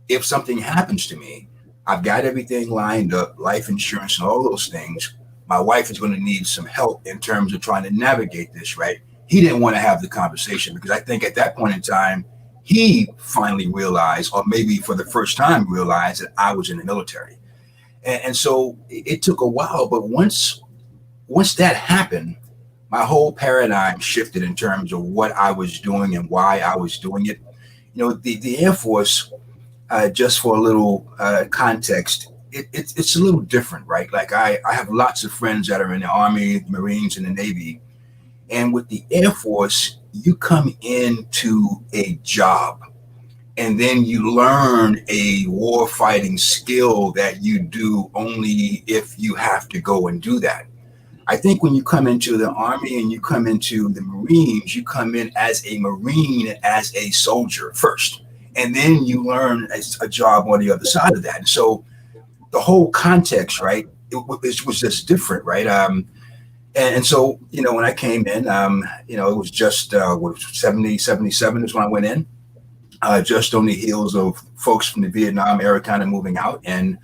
if something happens to me, I've got everything lined up, life insurance and all those things. My wife is going to need some help in terms of trying to navigate this, right? He didn't want to have the conversation because I think at that point in time, he finally realized, or maybe for the first time realized, that I was in the military. And so it took a while, but once that happened, my whole paradigm shifted in terms of what I was doing and why I was doing it. The Air Force, just for a little context, it's a little different, right? Like I have lots of friends that are in the Army, Marines, and the Navy. And with the Air Force, you come into a job and then you learn a war fighting skill that you do only if you have to go and do that. I think when you come into the Army and you come into the Marines, you come in as a Marine, as a soldier first, and then you learn a job on the other side of that. And so the whole context, right, it was just different, right? And so, when I came in, it was just 70, 77 is when I went in, just on the heels of folks from the Vietnam era kind of moving out. And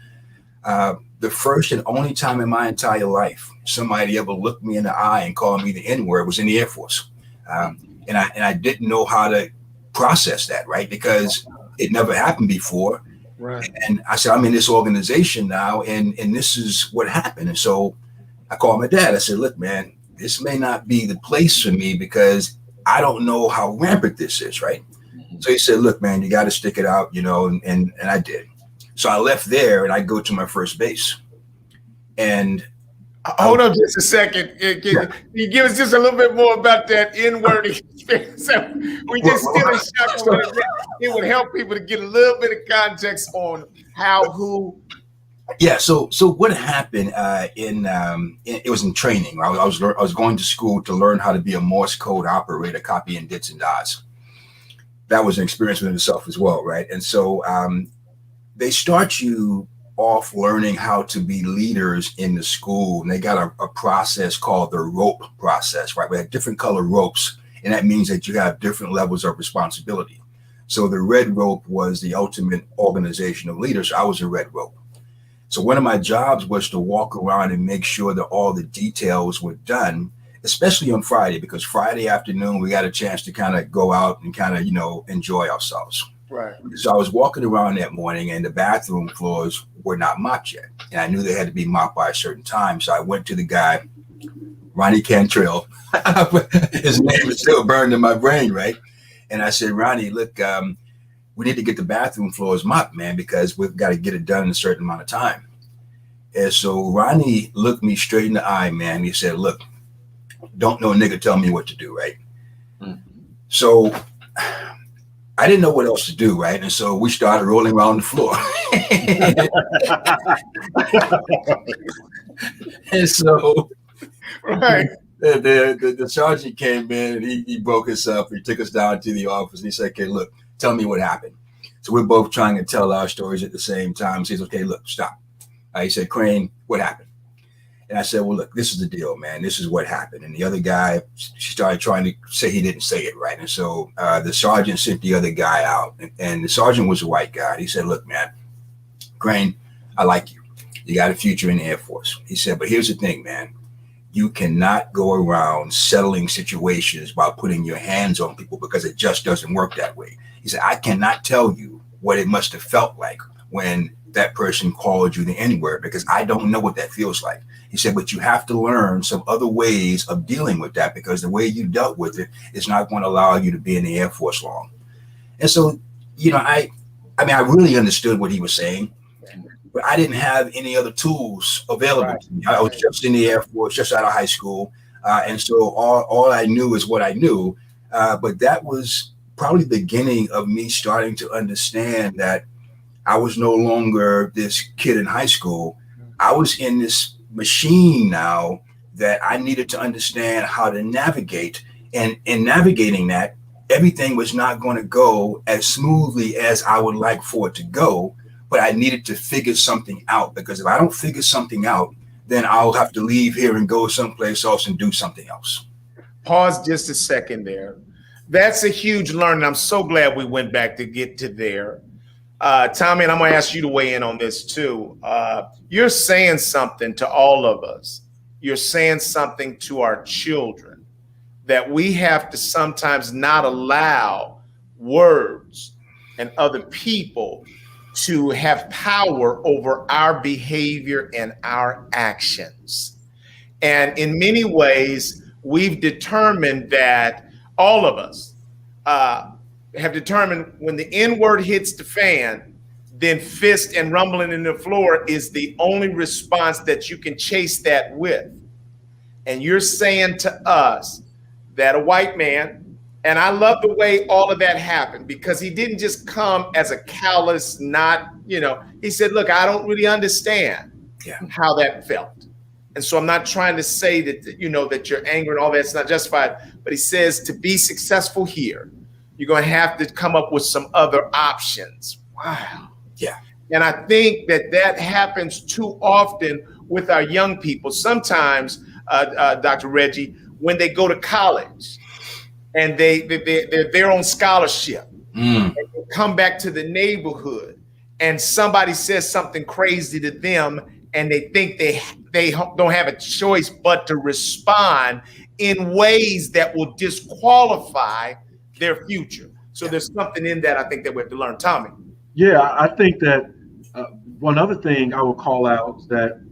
the first and only time in my entire life somebody ever looked me in the eye and called me the N-word was in the Air Force. And I didn't know how to process that, right? Because it never happened before. Right. And I said, I'm in this organization now, and this is what happened. And so I called my dad. I said, look, man, this may not be the place for me because I don't know how rampant this is, right? So he said, look, man, you got to stick it out, and I did. So I left there and I go to my first base. And hold on just a second. Can you give us just a little bit more about that N-word experience? We just still in shock over it. It would help people to get a little bit of context on who. Yeah. So what happened it was in training. I was going to school to learn how to be a Morse code operator, copying dits and dots. That was an experience within itself as well, right? And so they start you off learning how to be leaders in the school, and they got a process called the rope process, right? We had different color ropes, and that means that you have different levels of responsibility. So the red rope was the ultimate organizational leader. So I was a red rope. So one of my jobs was to walk around and make sure that all the details were done, especially on Friday, because Friday afternoon we got a chance to kind of go out and kind of enjoy ourselves. Right. So I was walking around that morning and the bathroom floors were not mopped yet. And I knew they had to be mopped by a certain time. So I went to the guy, Ronnie Cantrell. His name is still burned in my brain, right? And I said, Ronnie, look, we need to get the bathroom floors mopped, man, because we've got to get it done in a certain amount of time. And so Ronnie looked me straight in the eye, man. He said, look, don't no nigga tell me what to do, right? Mm-hmm. So I didn't know what else to do, right? And so we started rolling around the floor. And so right. The sergeant came in and he broke us up. He took us down to the office and he said, okay, look, tell me what happened. So we're both trying to tell our stories at the same time. He says, okay, look, stop. He said, Crane, what happened? And I said, well, look, this is the deal, man. This is what happened. And the other guy, she started trying to say he didn't say it right. And so the sergeant sent the other guy out. And the sergeant was a white guy. And he said, look, man, Crane, I like you. You got a future in the Air Force. He said, but here's the thing, man. You cannot go around settling situations while putting your hands on people because it just doesn't work that way. He said, I cannot tell you what it must have felt like when that person called you the N-word because I don't know what that feels like. He said, but you have to learn some other ways of dealing with that because the way you dealt with it is not going to allow you to be in the Air Force long. And so, you know, I really understood what he was saying, but I didn't have any other tools available to me. I was just in the Air Force, just out of high school. And so all I knew is what I knew. But that was probably the beginning of me starting to understand that I was no longer this kid in high school. I was in this machine now that I needed to understand how to navigate. And in navigating that, everything was not going to go as smoothly as I would like for it to go. But I needed to figure something out because if I don't figure something out, then I'll have to leave here and go someplace else and do something else. Pause just a second there. That's a huge learning. I'm so glad we went back to get to there. Tommy, and I'm going to ask you to weigh in on this too. You're saying something to all of us. You're saying something to our children that we have to sometimes not allow words and other people to have power over our behavior and our actions. And in many ways, we've determined that all of us have determined when the N-word hits the fan, then fist and rumbling in the floor is the only response that you can chase that with. And you're saying to us that a white man, and I love the way all of that happened because he didn't just come as a callous, he said, look, I don't really understand how that felt. And so I'm not trying to say that, that your anger and all that's not justified, but he says to be successful here, you're going to have to come up with some other options. Wow. Yeah. And I think that happens too often with our young people. Sometimes, Dr. Reggie, when they go to college and they're there on scholarship, and they come back to the neighborhood and somebody says something crazy to them and they think they don't have a choice but to respond in ways that will disqualify their future. So there's something in that I think that we have to learn. Tommy. Yeah, I think that one other thing I will call out is that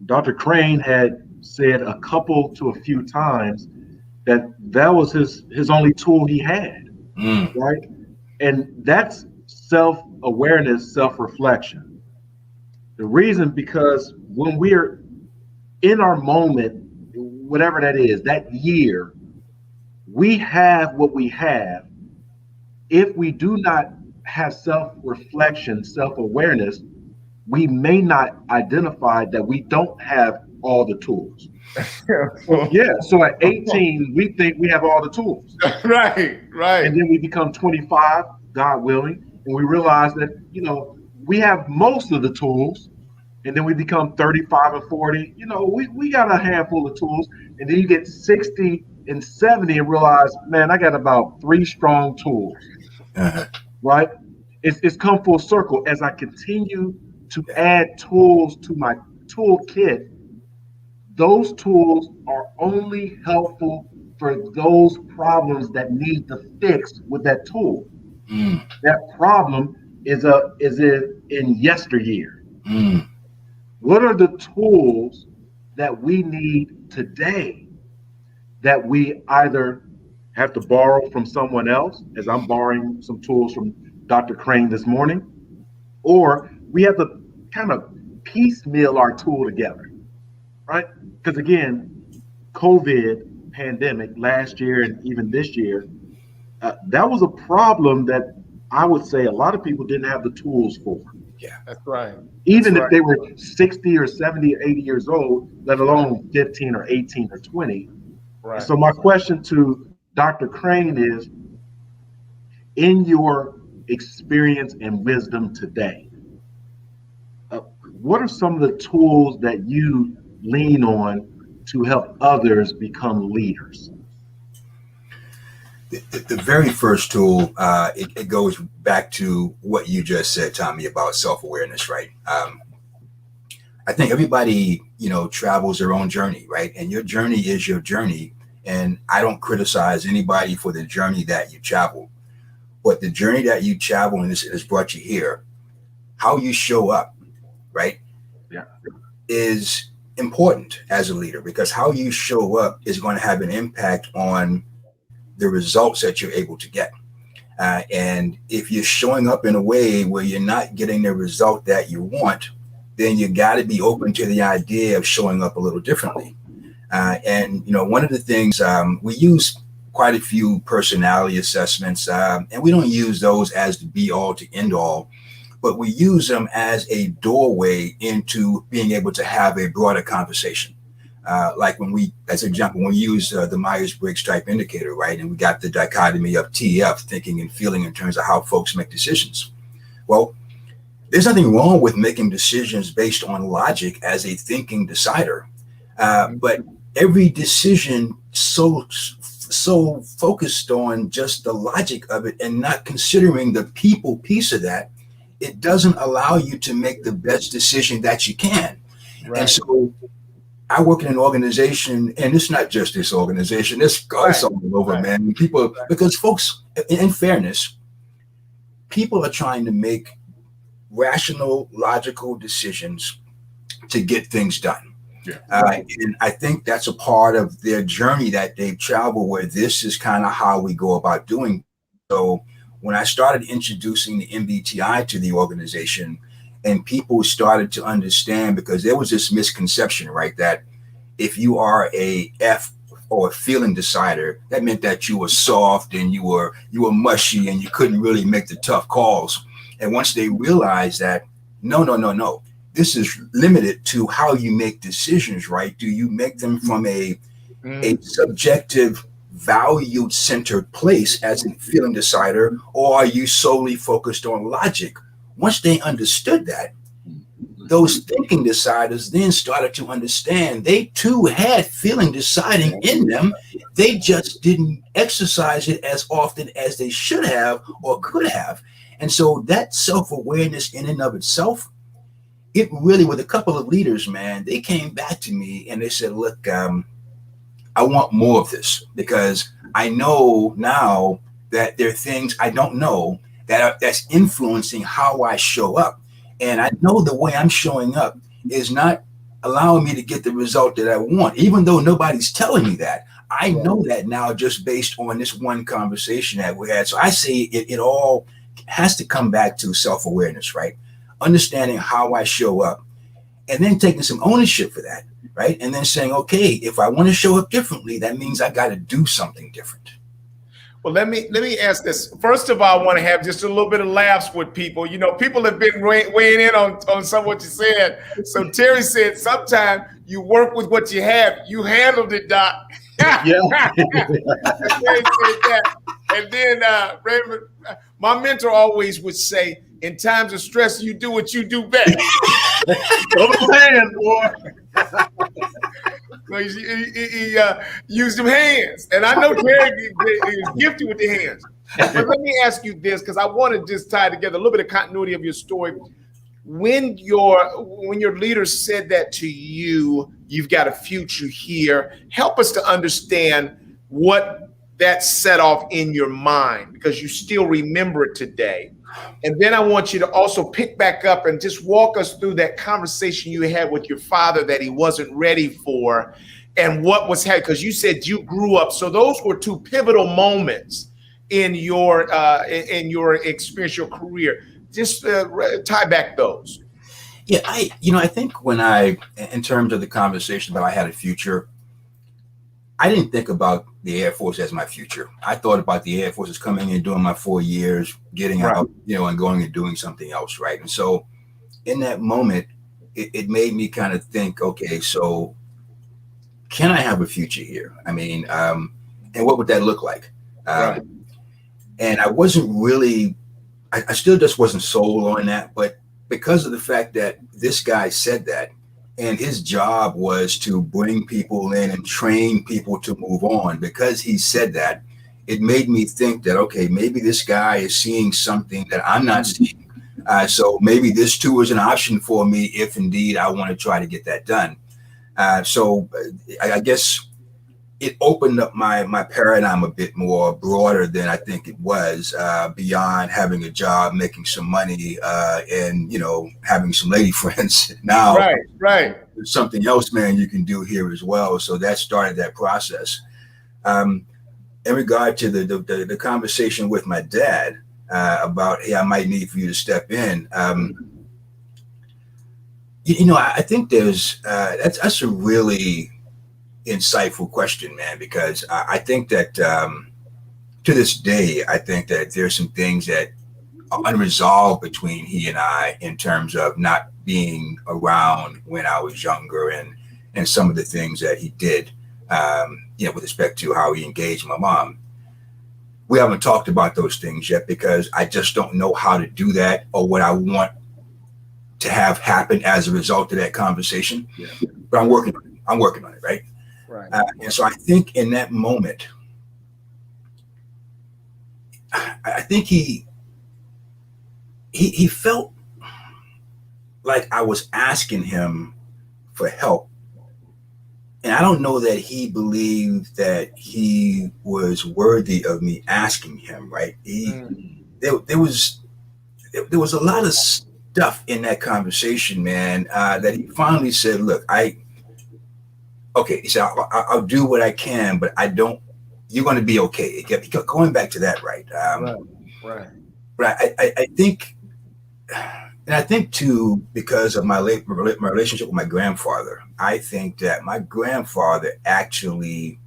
Dr. Crane had said a few times that was his only tool he had, right? And that's self-awareness, self-reflection. The reason, because when we're in our moment, whatever that is, that year, we have what we have. If we do not have self-reflection, self-awareness, we may not identify that we don't have all the tools. So at 18, we think we have all the tools. Right. And then we become 25, God willing, and we realize that, we have most of the tools. And then we become 35 and 40. We got a handful of tools. And then you get 60 and 70 and realize, man, I got about 3 strong tools. Right? It's come full circle. As I continue to add tools to my toolkit, those tools are only helpful for those problems that need to fix with that tool. That problem is in yesteryear. What are the tools that we need today that we either have to borrow from someone else, as I'm borrowing some tools from Dr. Crane this morning, or we have to kind of piecemeal our tool together, right? Because again, COVID pandemic last year and even this year, that was a problem that I would say a lot of people didn't have the tools for. Yeah, that's right. Even if they were 60 or 70 or 80 years old, let alone 15 or 18 or 20. Right. So my question to Dr. Crane is, in your experience and wisdom today, what are some of the tools that you lean on to help others become leaders? The very first tool, it goes back to what you just said, Tommy, about self-awareness, right? I think everybody, travels their own journey, right? And your journey is your journey. And I don't criticize anybody for the journey that you travel, but the journey that you travel and this has brought you here, how you show up, right? Yeah. Is important as a leader, because how you show up is going to have an impact on the results that you're able to get. And if you're showing up in a way where you're not getting the result that you want, then you got to be open to the idea of showing up a little differently. And one of the things, we use quite a few personality assessments, and we don't use those as the be all to end all, but we use them as a doorway into being able to have a broader conversation. Like when we, as an example, when we use the Myers-Briggs type indicator, right? And we got the dichotomy of TF, thinking and feeling, in terms of how folks make decisions. Well, there's nothing wrong with making decisions based on logic as a thinking decider. But every decision so focused on just the logic of it and not considering the people piece of that, it doesn't allow you to make the best decision that you can. Right. And so I work in an organization, and it's not just this organization, it's all over, man. People, because folks, in fairness, people are trying to make rational, logical decisions to get things done. Yeah. And I think that's a part of their journey that they've traveled, where this is kind of how we go about doing. So when I started introducing the MBTI to the organization, and people started to understand, because there was this misconception, right, that if you are a F or a feeling decider, that meant that you were soft and you were mushy and you couldn't really make the tough calls. And once they realized that, no, this is limited to how you make decisions, right? Do you make them from a subjective, value-centered place as a feeling decider, or are you solely focused on logic? Once they understood that, those thinking deciders then started to understand they too had feeling deciding in them. They just didn't exercise it as often as they should have or could have. And so that self-awareness in and of itself, it really, with a couple of leaders, man, they came back to me and they said, look, I want more of this, because I know now that there are things I don't know that's influencing how I show up. And I know the way I'm showing up is not allowing me to get the result that I want, even though nobody's telling me that. I know that now just based on this one conversation that we had. So I say it all has to come back to self-awareness, right? Understanding how I show up, and then taking some ownership for that, right? And then saying, okay, if I want to show up differently, that means I got to do something different. Well, let me ask this. First of all, I want to have just a little bit of laughs with people. People have been weighing in on some of what you said. So Terry said, sometimes you work with what you have. You handled it, Doc. Yeah. Terry said that. And then Raymond, my mentor always would say, in times of stress, you do what you do best. Over the hand, boy. So he used them hands. And I know Terry is gifted with the hands. But let me ask you this, because I want to just tie together a little bit of continuity of your story. When your leaders said that to you, you've got a future here, help us to understand what that set off in your mind, because you still remember it today. And then I want you to also pick back up and just walk us through that conversation you had with your father that he wasn't ready for, and what was happening, because you said you grew up. So those were two pivotal moments in your experience, your career. Just tie back those. Yeah, I think in terms of the conversation about I had a future, I didn't think about the Air Force as my future. I thought about the Air Force as coming in, doing my 4 years, getting out, and going and doing something else, right? And so in that moment, it made me kind of think, okay, so can I have a future here? I mean, and what would that look like? And I wasn't really I still just wasn't sold on that, but because of the fact that this guy said that, and his job was to bring people in and train people to move on, because he said that, it made me think that, okay, maybe this guy is seeing something that I'm not seeing. So maybe this too is an option for me if indeed I want to try to get that done. So I guess it opened up my paradigm a bit more broader than I think it was, beyond having a job, making some money, and having some lady friends. Now, Right. there's something else, man, you can do here as well. So that started that process. In regard to the conversation with my dad about, hey, I might need for you to step in. I think that's a really insightful question, man, because I think that to this day, I think that there's some things that are unresolved between he and I in terms of not being around when I was younger, and some of the things that he did, with respect to how he engaged my mom. We haven't talked about those things yet because I just don't know how to do that or what I want to have happen as a result of that conversation. Yeah. But I'm working on it, right? Right. And so I think in that moment, I think he felt like I was asking him for help. And I don't know that he believed that he was worthy of me asking him, right? There was a lot of stuff in that conversation, man, that he finally said, look, he said, I'll do what I can, but you're going to be okay. Going back to that, right? Right. But I think, and I think too, because of my relationship with my grandfather, I think that my grandfather actually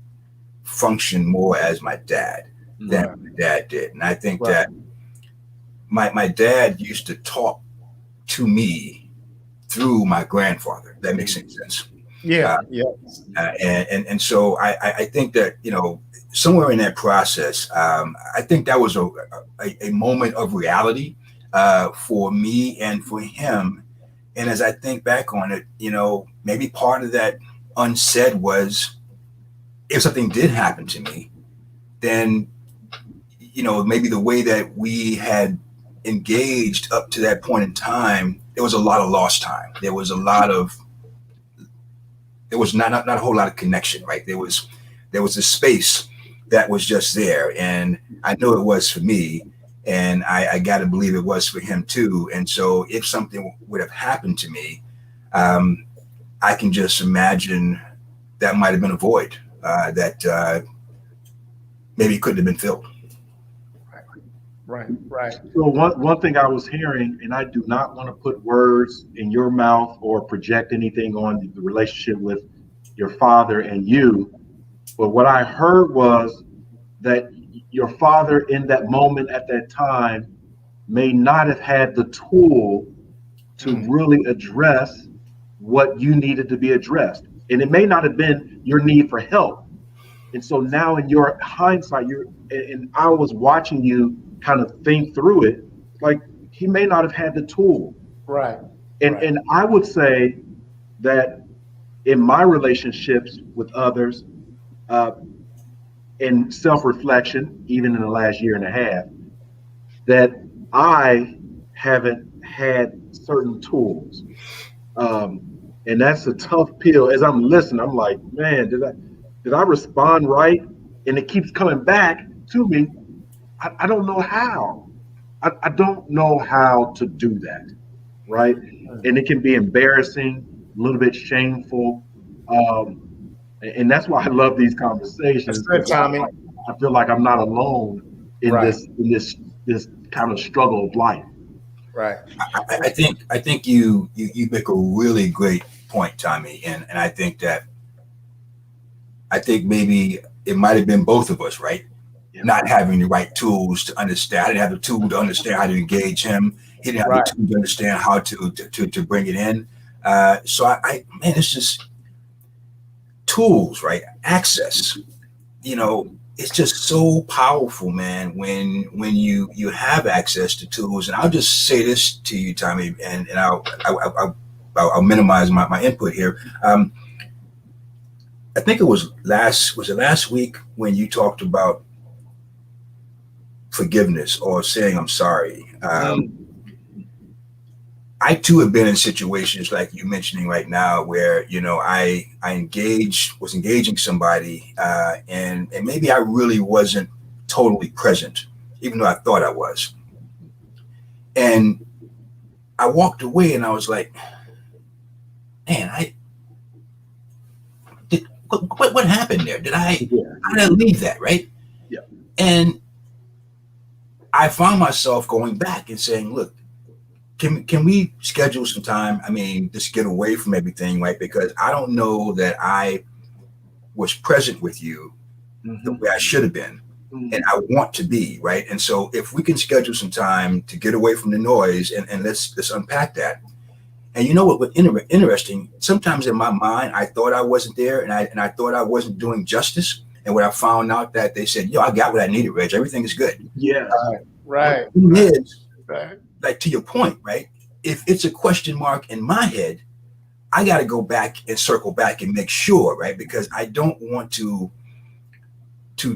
functioned more as my dad than my dad did. And I think that my dad used to talk to me through my grandfather. That makes any sense. Yeah. And so I think that, somewhere in that process, I think that was a moment of reality for me and for him. And as I think back on it, maybe part of that unsaid was, if something did happen to me, then, maybe the way that we had engaged up to that point in time, there was a lot of lost time. There was not a whole lot of connection, right? There was a space that was just there. And I know it was for me. And I got to believe it was for him too. And so if something would have happened to me, I can just imagine that might have been a void that maybe couldn't have been filled. Right. So one thing I was hearing, and I do not want to put words in your mouth or project anything on the relationship with your father and you, but what I heard was that your father in that moment at that time may not have had the tool to really address what you needed to be addressed. And it may not have been your need for help. And so now in your hindsight, and I was watching you kind of think through it, like he may not have had the tool. Right. And I would say that in my relationships with others, in self-reflection, even in the last year and a half, that I haven't had certain tools. And that's a tough pill. As I'm listening, I'm like, man, did I respond right? And it keeps coming back to me. I don't know how. I don't know how to do that, right? And it can be embarrassing, a little bit shameful. And that's why I love these conversations. That's good, Tommy. I feel like I'm not alone in this kind of struggle of life. Right. I think you make a really great point, Tommy, and I think maybe it might have been both of us, right? Yeah. Not having the right tools to understand. I didn't have the tool to understand how to engage him. He didn't have the tool to understand how to bring it in. So it's just tools, right? Access. It it's just so powerful, man, when you have access to tools. And I'll just say this to you, Tommy, and I'll minimize my input here. I think it was last week when you talked about forgiveness or saying I'm sorry. I too have been in situations like you mentioning right now where, you know, I was engaging somebody and maybe I really wasn't totally present, even though I thought I was. And I walked away and I was like, man, what happened there? I didn't leave that, right? Yeah. And I found myself going back and saying, look, can we schedule some time? I mean, just get away from everything, right? Because I don't know that I was present with you the way I should have been. And I want to be, right? And so if we can schedule some time to get away from the noise and let's unpack that. And you know what? What's interesting, sometimes in my mind, I thought I wasn't there and I thought I wasn't doing justice. And when I found out that they said, yo, I got what I needed, Reg, everything is good. Yeah. Right. Right. Like to your point, right? If it's a question mark in my head, I got to go back and circle back and make sure, right? Because I don't want to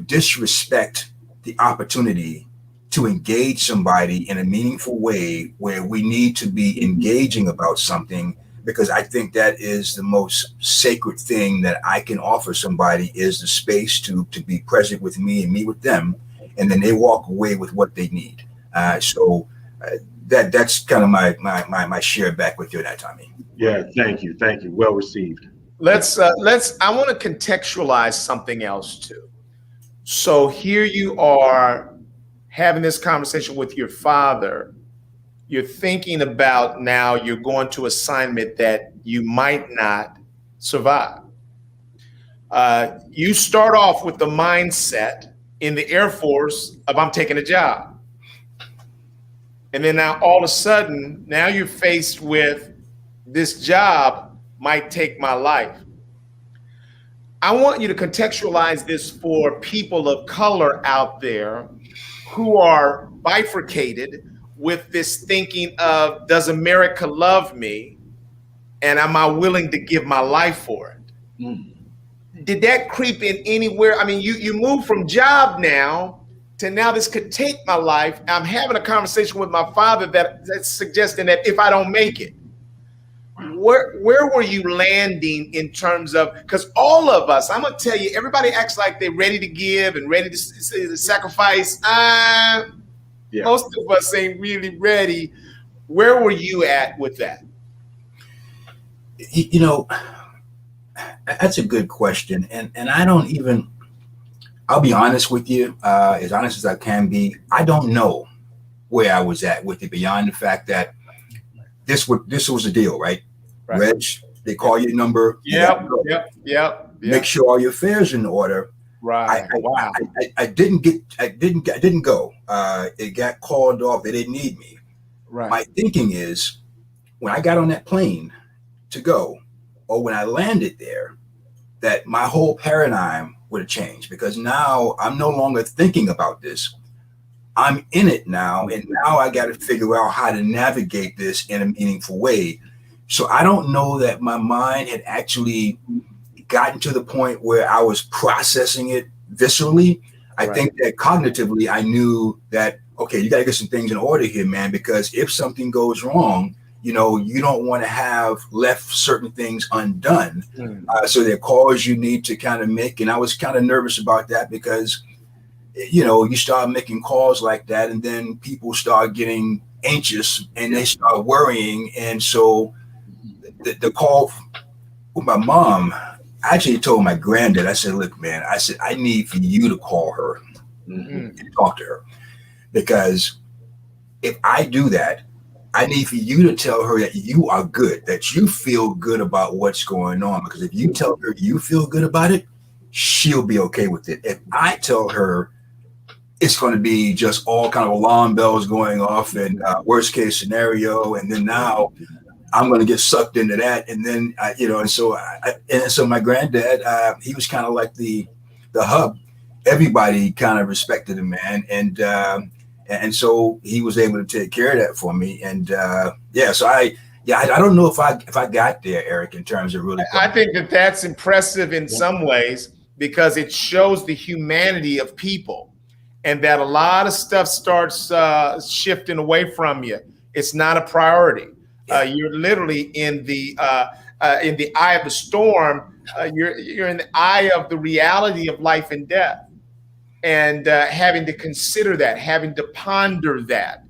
disrespect the opportunity to engage somebody in a meaningful way where we need to be engaging about something, because I think that is the most sacred thing that I can offer somebody is the space to be present with me and me with them. And then they walk away with what they need. That's kind of my share back with you that, Tommy. Yeah, thank you. Well received. I want to contextualize something else too. So here you are having this conversation with your father. You're thinking about now you're going to assignment that you might not survive. You start off with the mindset in the Air Force of I'm taking a job. And then now all of a sudden, now you're faced with this job might take my life. I want you to contextualize this for people of color out there who are bifurcated with this thinking of, does America love me? And am I willing to give my life for it? Did that creep in anywhere? I mean, you move from job now to now this could take my life. I'm having a conversation with my father that's suggesting that if I don't make it, where were you landing in terms of, because all of us, I'm gonna tell you, everybody acts like they're ready to give and ready to sacrifice. Most of us ain't really ready. Where were you at with that? You know, that's a good question. And I don't even, I'll be honest with you, as honest as I can be. I don't know where I was at with it beyond the fact that this was the deal, right? Reg, they call your number. Yep. Make sure all your affairs in order. Right. I didn't go. It got called off. They didn't need me. Right. My thinking is when I got on that plane to go, or when I landed there, that my whole paradigm would have changed, because now I'm no longer thinking about this. I'm in it now, and now I got to figure out how to navigate this in a meaningful way. So I don't know that my mind had actually gotten to the point where I was processing it viscerally. I think that cognitively, I knew that, okay, you got to get some things in order here, man, because if something goes wrong, you know, you don't want to have left certain things undone. So there are calls you need to kind of make. And I was kind of nervous about that because, you know, you start making calls like that and then people start getting anxious and they start worrying. And so the call with my mom, I actually told my granddad, I said, look, man, I said, I need for you to call her and talk to her, because if I do that, I need for you to tell her that you are good, that you feel good about what's going on. Because if you tell her you feel good about it, she'll be okay with it. If I tell her it's going to be just all kind of alarm bells going off and worst case scenario, and then now I'm going to get sucked into that. And then, you know, and so my granddad, he was kind of like the hub. everybody kind of respected him, man. And so he was able to take care of that for me. And so I don't know if I got there, Eric, in terms of really. I think that's impressive in some ways because it shows the humanity of people, and that a lot of stuff starts shifting away from you. It's not a priority. You're literally in the eye of the storm. You're in the eye of the reality of life and death, and having to consider that, having to ponder that.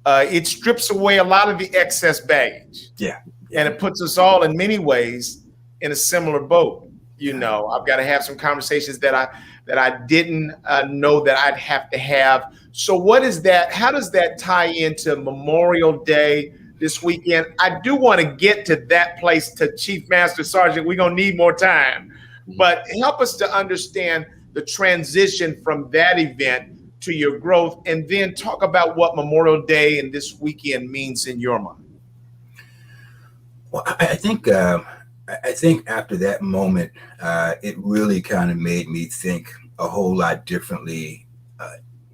It strips away a lot of the excess baggage. Yeah. And it puts us all in many ways in a similar boat. You know, I've got to have some conversations that I didn't know that I'd have to have. So what is that? How does that tie into Memorial Day this weekend? I do want to get to that place, to Chief Master Sergeant. We're going to need more time. But help us to understand the transition from that event to your growth, and then talk about what Memorial Day and this weekend means in your mind. Well, I think after that moment, it really kind of made me think a whole lot differently,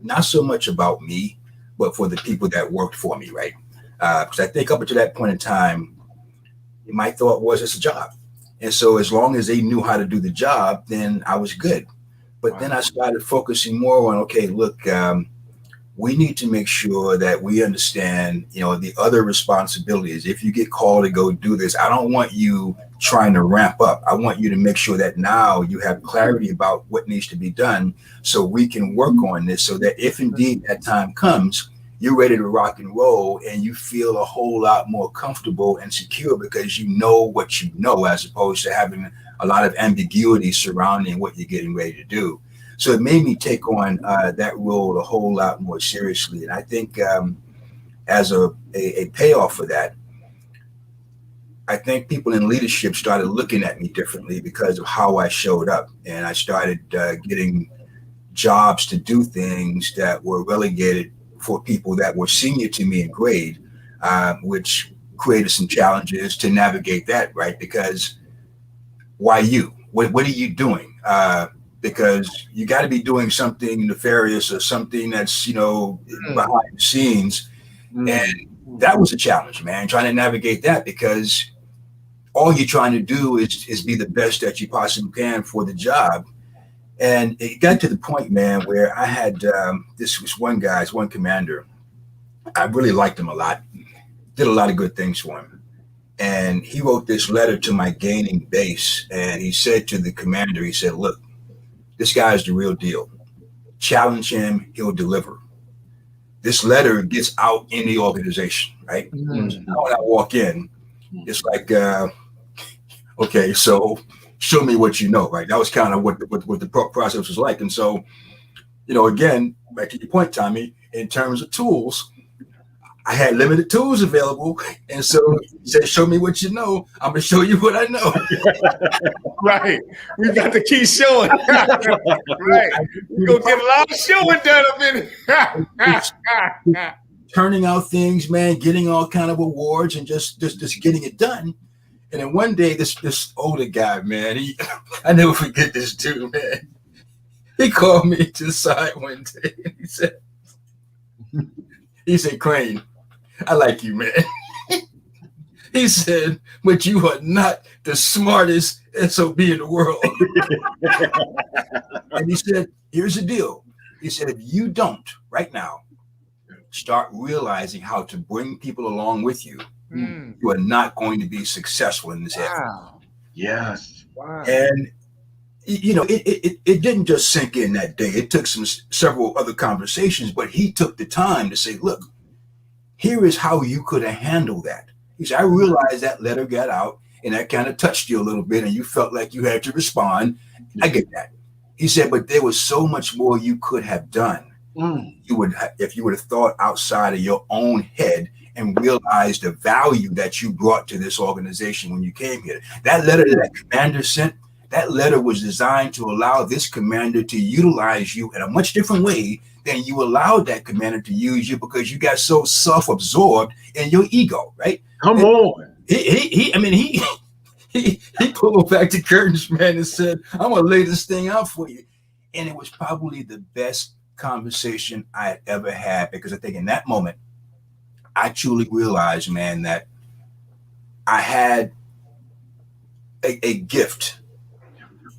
not so much about me, but for the people that worked for me, right? Because I think up until that point in time, my thought was it's a job. And so as long as they knew how to do the job, then I was good. But then I started focusing more on, okay, look, we need to make sure that we understand, the other responsibilities. If you get called to go do this, I don't want you trying to ramp up. I want you to make sure that now you have clarity about what needs to be done so we can work on this, so that if indeed that time comes, you're ready to rock and roll and you feel a whole lot more comfortable and secure because you know what you know, as opposed to having a lot of ambiguity surrounding what you're getting ready to do. So it made me take on that role a whole lot more seriously. And I think as a payoff for that, I think people in leadership started looking at me differently because of how I showed up. And I started getting jobs to do things that were relegated for people that were senior to me in grade, which created some challenges to navigate that, right? Because why you? What are you doing? Because you got to be doing something nefarious or something that's, behind the scenes. And that was a challenge, man, trying to navigate that, because all you're trying to do is be the best that you possibly can for the job. And it got to the point, man, where I had this was one commander. I really liked him a lot, did a lot of good things for him. And he wrote this letter to my gaining base. And he said to the commander, he said, look, this guy's the real deal. Challenge him, he'll deliver. This letter gets out in the organization, right? So now when I walk in, it's like, okay, so show me what you know, right? That was kind of what the process was like. And so, again, back to your point, Tommy, in terms of tools, I had limited tools available. And so he said, show me what you know. I'm going to show you what I know. Right. We've got to keep showing. Right. We're going to get a lot of showing done up in it. Turning out things, man, getting all kind of awards and just getting it done. And then one day, this older guy, man, I never forget this dude, man. He called me to the side one day and he said, Crane, I like you, man. He said, but you are not the smartest SOB in the world. And he said, here's the deal. He said, if you don't right now start realizing how to bring people along with you, you are not going to be successful in this effort. Yes. Wow. And it didn't just sink in that day. It took several other conversations, but he took the time to say, look, here is how you could have handled that. He said, I realized that letter got out and that kind of touched you a little bit and you felt like you had to respond. I get that. He said, but there was so much more you could have done. If you would have thought outside of your own head and realized the value that you brought to this organization when you came here. That letter that commander sent, that letter was designed to allow this commander to utilize you in a much different way than you allowed that commander to use you, because you got so self-absorbed in your ego, right? Come on. He pulled back the curtains, man, and said, I'm going to lay this thing out for you. And it was probably the best conversation I had ever had, because I think in that moment, I truly realized, man, that I had a gift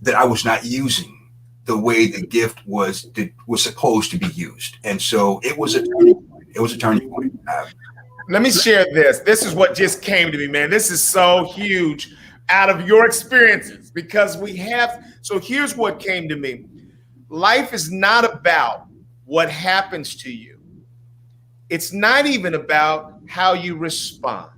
that I was not using the way the gift was supposed to be used. And so it was a turning point. It was a turning point. Let me share this. This is what just came to me, man. This is so huge out of your experiences, because so here's what came to me. Life is not about what happens to you. It's not even about how you respond.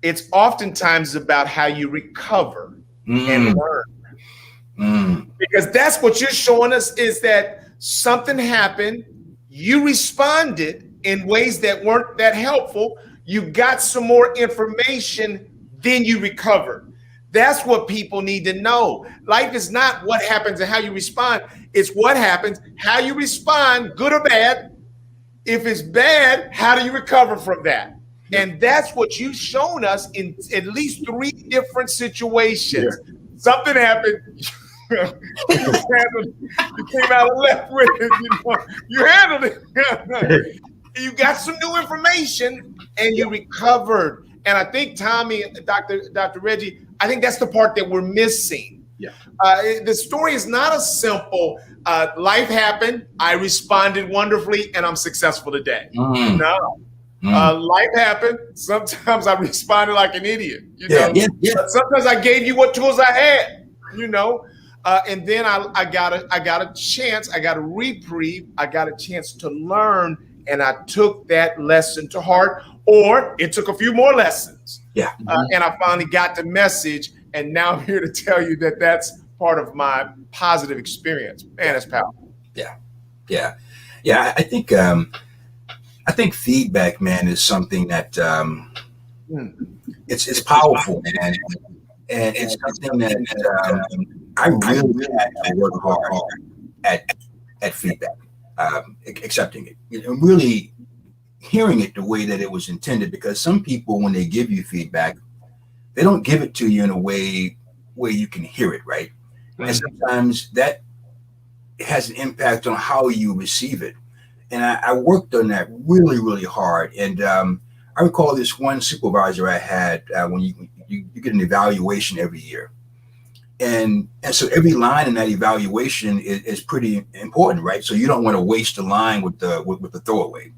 It's oftentimes about how you recover and learn. Because that's what you're showing us, is that something happened, you responded in ways that weren't that helpful, you got some more information, then you recovered. That's what people need to know. Life is not what happens and how you respond. It's what happens, how you respond, good or bad. If it's bad, how do you recover from that? And that's what you've shown us in at least 3 different situations. Yeah. Something happened. You came out left with it. You handled it. You got some new information and you recovered. And I think Tommy, Dr. Reggie, I think that's the part that we're missing. Yeah. The story is not a simple life happened, I responded wonderfully, and I'm successful today. No. Life happened. Sometimes I responded like an idiot. Sometimes I gave you what tools I had. And then I got a chance. I got a reprieve. I got a chance to learn, and I took that lesson to heart. Or it took a few more lessons. Yeah. And I finally got the message. And now I'm here to tell you that that's part of my positive experience. Man, it's powerful. Yeah. I think feedback, man, is something that it's powerful, man, and it's something that I really had to work hard at feedback, accepting it, and really hearing it the way that it was intended. Because some people, when they give you feedback, they don't give it to you in a way where you can hear it, right? And sometimes that has an impact on how you receive it. And I worked on that really, really hard. And I recall this one supervisor I had when you get an evaluation every year. And so every line in that evaluation is pretty important, right? So you don't want to waste a line with the throwaway.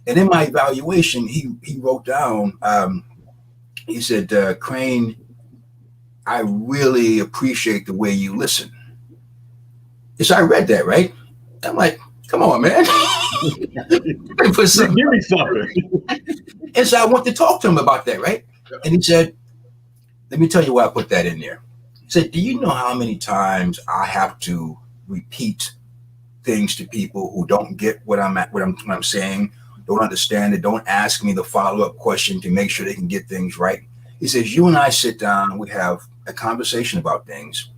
And in my evaluation, he wrote down, he said, Crane, I really appreciate the way you listen. So I read that, right? I'm like, come on, man. Put something. Give me something. And so I went to talk to him about that, right? And he said, let me tell you why I put that in there. He said, do you know how many times I have to repeat things to people who don't get what I'm saying, don't understand it, don't ask me the follow-up question to make sure they can get things right? He says, you and I sit down, we have a conversation about things.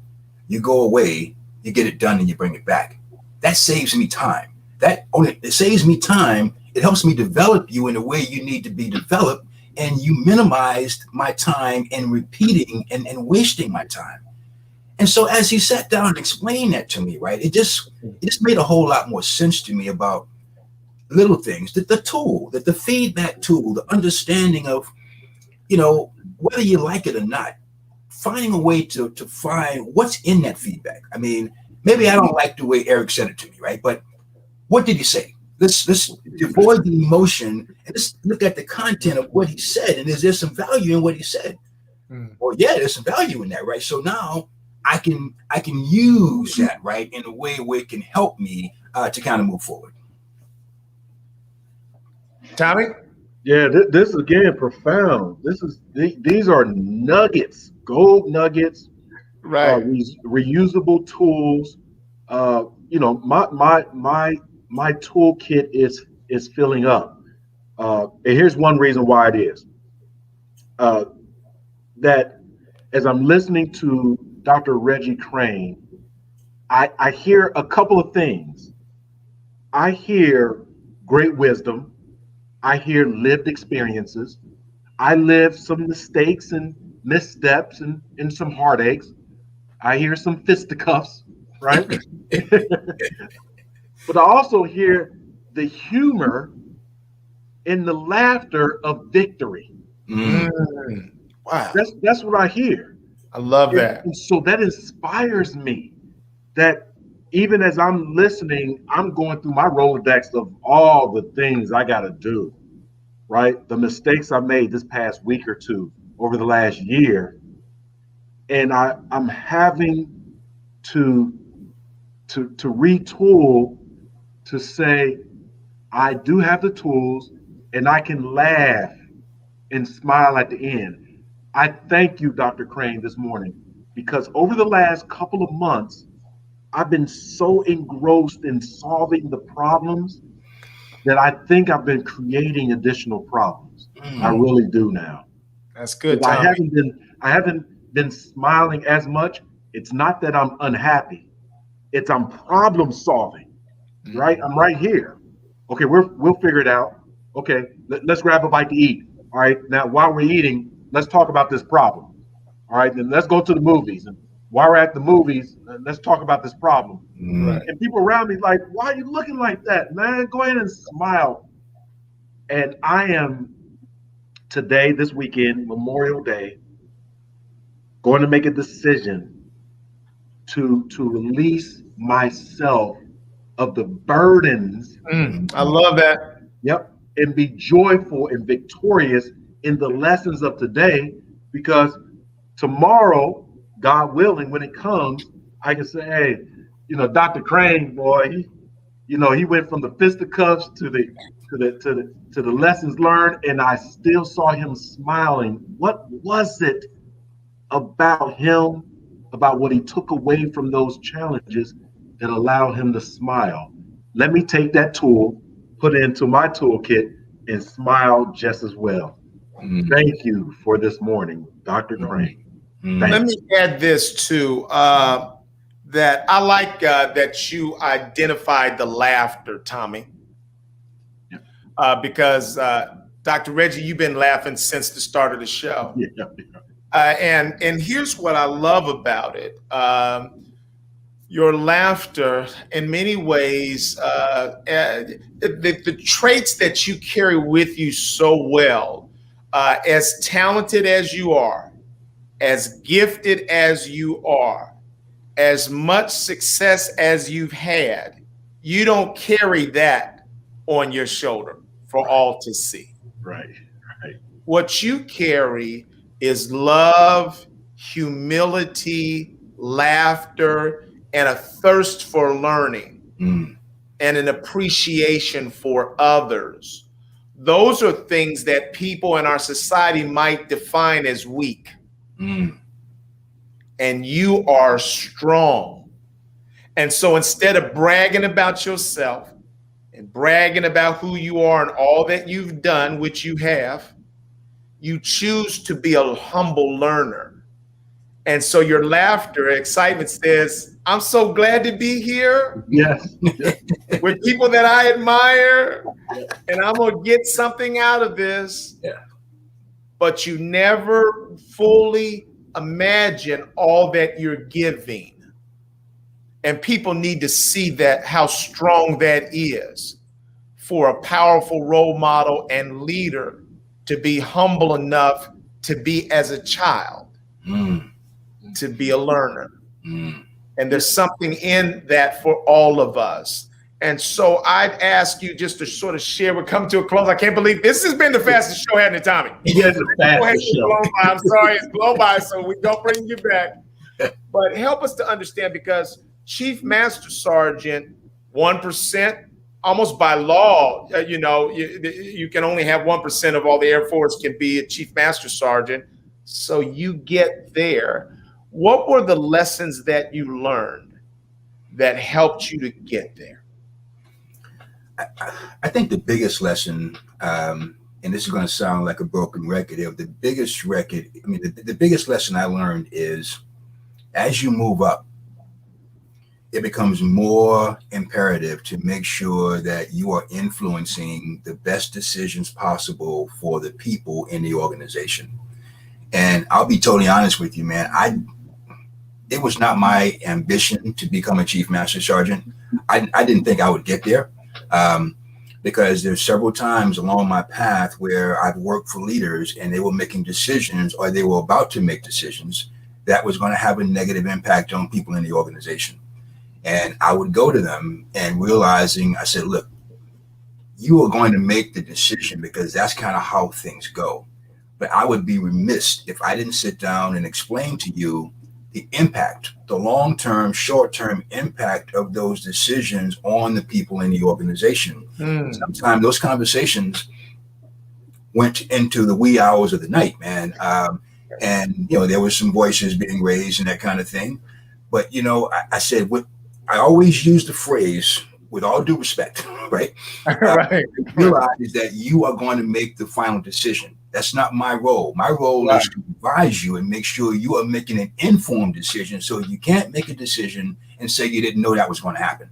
You go away, you get it done, and you bring it back. That saves me time. It saves me time. It helps me develop you in the way you need to be developed. And you minimized my time in repeating and wasting my time. And so as he sat down and explained that to me, right, it just made a whole lot more sense to me about little things, that the feedback tool, the understanding of, whether you like it or not, finding a way to find what's in that feedback. I mean, maybe I don't like the way Eric said it to me, right? But what did he say? Let's avoid the emotion and let's look at the content of what he said. And is there some value in what he said? Well, yeah, there's some value in that, right? So now I can use that, right, in a way where it can help me to kind of move forward. Tommy? Yeah, this is again profound. These are nuggets, gold nuggets, right? Reusable tools. My toolkit is filling up. And here's one reason why it is. That as I'm listening to Dr. Reggie Crane, I hear a couple of things. I hear great wisdom. I hear lived experiences. I lived some mistakes and missteps and some heartaches. I hear some fisticuffs. right? But I also hear the humor in the laughter of victory. Mm. Wow. That's what I hear. I love that. And so that inspires me that even as I'm listening, I'm going through my Rolodex of all the things I got to do, right? The mistakes I made this past week or two over the last year. And I'm having to retool to say, I do have the tools and I can laugh and smile at the end. I thank you, Dr. Crane, this morning, because over the last couple of months, I've been so engrossed in solving the problems that I think I've been creating additional problems. I really do now. That's good, I Tommy. haven't been smiling as much. It's not that I'm unhappy. It's I'm problem solving, right? I'm right here. Okay, we'll figure it out. Okay, let's grab a bite to eat. All right, now while we're eating, let's talk about this problem. All right, then let's go to the movies. And while we're at the movies, let's talk about this problem. Right. And people around me like, why are you looking like that, man? Go ahead and smile. And I am today, this weekend, Memorial Day, going to make a decision to release myself of the burdens. I love that. Yep. And be joyful and victorious in the lessons of today, because tomorrow, God willing, when it comes, I can say, hey, Dr. Crane, boy, he went from the fisticuffs to the lessons learned, and I still saw him smiling. What was it about him, about what he took away from those challenges that allowed him to smile? Let me take that tool, put it into my toolkit, and smile just as well. Thank you for this morning, Dr. Crane. Let me add this too, that I like that you identified the laughter, Tommy, because Dr. Reggie, you've been laughing since the start of the show. And here's what I love about it. Your laughter, in many ways, the traits that you carry with you so well, as talented as you are, as gifted as you are, as much success as you've had, you don't carry that on your shoulder for all to see. Right. What you carry is love, humility, laughter, and a thirst for learning and an appreciation for others. Those are things that people in our society might define as weak. And you are strong. And so instead of bragging about yourself and bragging about who you are and all that you've done, which you have, you choose to be a humble learner. And so your laughter, excitement says, I'm so glad to be here. Yes. With people that I admire, and I'm going to get something out of this. Yeah. But you never fully imagine all that you're giving. And people need to see that, how strong that is for a powerful role model and leader to be humble enough to be as a child, to be a learner. And there's something in that for all of us. And so I'd ask you just to sort of share. We're coming to a close. I can't believe this has been the fastest show, hasn't it, Tommy? Yes, the fastest show. I'm sorry, it's blown by, so we don't bring you back. But help us to understand, because Chief Master Sergeant, 1%, almost by law, you can only have 1% of all the Air Force can be a Chief Master Sergeant. So you get there. What were the lessons that you learned that helped you to get there? I think the biggest lesson, and this is going to sound like a broken record, the biggest lesson I learned is, as you move up, it becomes more imperative to make sure that you are influencing the best decisions possible for the people in the organization. And I'll be totally honest with you, man. it was not my ambition to become a chief master sergeant. I didn't think I would get there, because there's several times along my path where I've worked for leaders and they were making decisions, or they were about to make decisions that was going to have a negative impact on people in the organization. And I would go to them and realizing, I said, look, you are going to make the decision because that's kind of how things go. But I would be remiss if I didn't sit down and explain to you the impact, the long-term, short-term impact of those decisions on the people in the organization. Sometimes those conversations went into the wee hours of the night, man. And, there was some voices being raised and that kind of thing. But, I said, I always use the phrase, with all due respect, right? Right. Realize that you are going to make the final decision. That's not my role. My role is to advise you and make sure you are making an informed decision, so you can't make a decision and say you didn't know that was going to happen.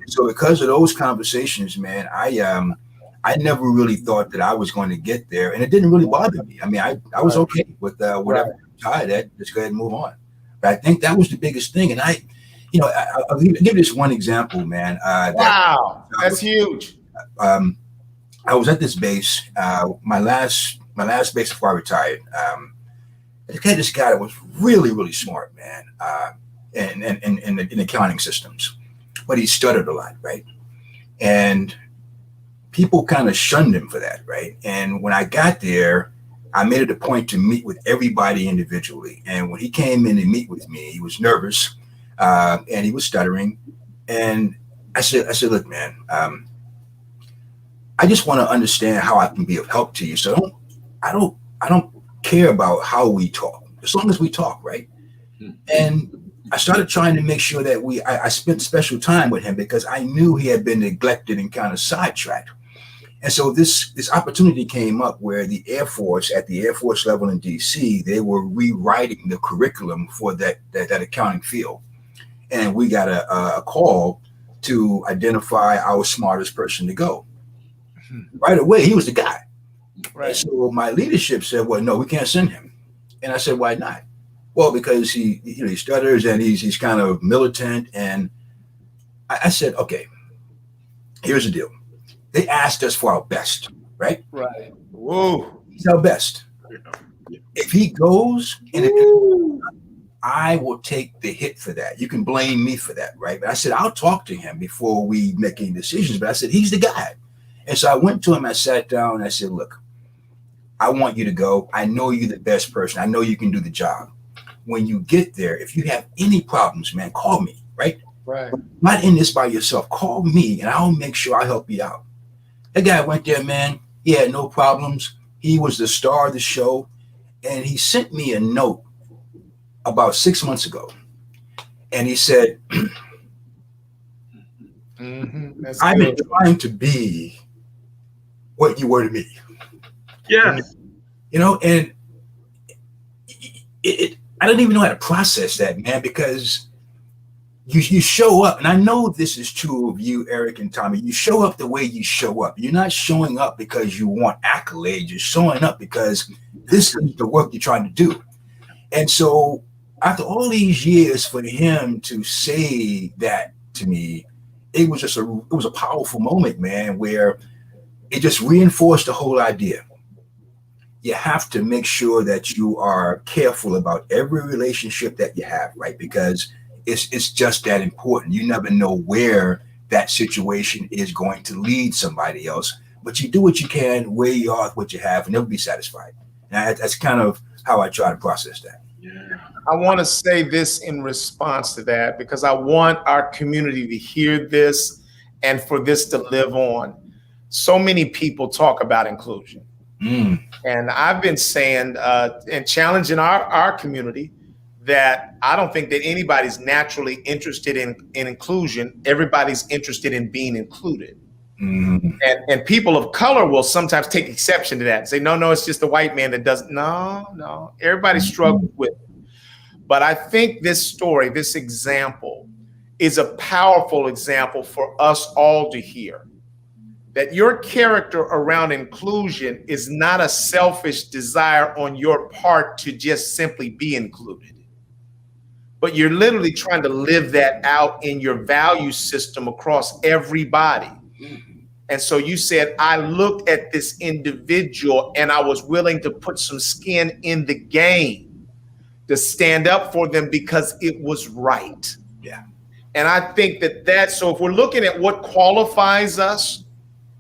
So because of those conversations, man, I never really thought that I was going to get there, and it didn't really bother me. I mean, I was okay with whatever I'm tired at. Let's go ahead and move on. But I think that was the biggest thing. And I'll give this one example, man. That's huge. I was at this base, my last base before I retired. I had this guy that was really, really smart, man, in accounting systems, but he stuttered a lot, right? And people kind of shunned him for that, right? And when I got there, I made it a point to meet with everybody individually. And when he came in to meet with me, he was nervous, and he was stuttering. And I said, look, man, I just want to understand how I can be of help to you. So I don't care about how we talk, as long as we talk, right? And I started trying to make sure that I spent special time with him, because I knew he had been neglected and kind of sidetracked. And so this opportunity came up where the Air Force, at the Air Force level in DC, they were rewriting the curriculum for that accounting field. And we got a call to identify our smartest person to go. Right away, he was the guy. Right. And so my leadership said, well, no, we can't send him. And I said, why not? Well, because he stutters and he's kind of militant. And I said, okay, here's the deal. They asked us for our best, right? Right. Whoa. He's our best. If he goes, I will take the hit for that. You can blame me for that, right? But I said, I'll talk to him before we make any decisions. But I said, he's the guy. And so I went to him, I sat down, and I said, look, I want you to go. I know you're the best person. I know you can do the job. When you get there, if you have any problems, man, call me, right? Right. Not in this by yourself. Call me, and I'll make sure I help you out. That guy went there, man. He had no problems. He was the star of the show. And he sent me a note about 6 months ago. And he said, I've been trying to be what you were to me. Yes. And I don't even know how to process that, man, because you show up, and I know this is true of you, Eric and Tommy. You show up the way you show up. You're not showing up because you want accolades. You're showing up because this is the work you're trying to do. And so after all these years, for him to say that to me, it was a powerful moment, man, where it just reinforced the whole idea. You have to make sure that you are careful about every relationship that you have, right? Because it's just that important. You never know where that situation is going to lead somebody else, but you do what you can, where you are, what you have, and they'll be satisfied. And that's kind of how I try to process that. Yeah. I want to say this in response to that, because I want our community to hear this and for this to live on. So many people talk about inclusion. And I've been saying and challenging our community that I don't think that anybody's naturally interested in inclusion. Everybody's interested in being included. And people of color will sometimes take exception to that and say, no, it's just the white man that doesn't. No, everybody struggles with it. But I think this story, this example, is a powerful example for us all to hear. That your character around inclusion is not a selfish desire on your part to just simply be included, but you're literally trying to live that out in your value system across everybody. And so you said, I looked at this individual and I was willing to put some skin in the game to stand up for them because it was right. Yeah. And I think so if we're looking at what qualifies us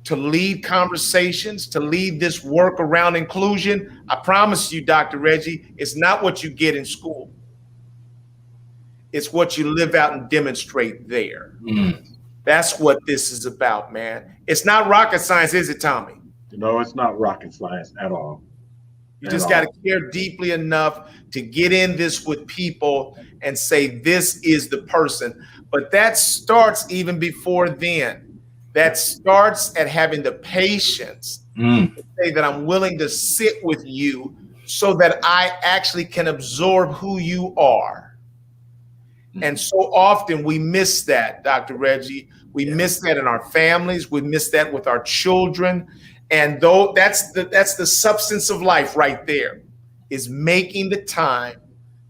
to lead conversations, to lead this work around inclusion, I promise you, Dr. Reggie, it's not what you get in school. It's what you live out and demonstrate there. That's what this is about, man. It's not rocket science, is it, Tommy? No, it's not rocket science at all. You just got to care deeply enough to get in this with people and say, this is the person. But that starts even before then. That starts at having the patience to say that I'm willing to sit with you so that I actually can absorb who you are. And so often we miss that, Dr. Reggie. We miss that in our families. We miss that with our children. And though that's the substance of life right there, is making the time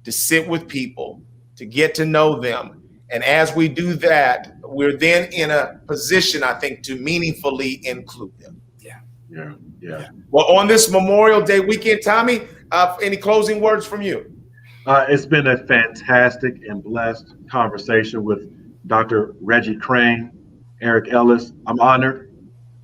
to sit with people, to get to know them. And as we do that, we're then in a position, I think, to meaningfully include them. Yeah. Well, on this Memorial Day weekend, Tommy, any closing words from you? It's been a fantastic and blessed conversation with Dr. Reggie Crane, Eric Ellis. I'm honored.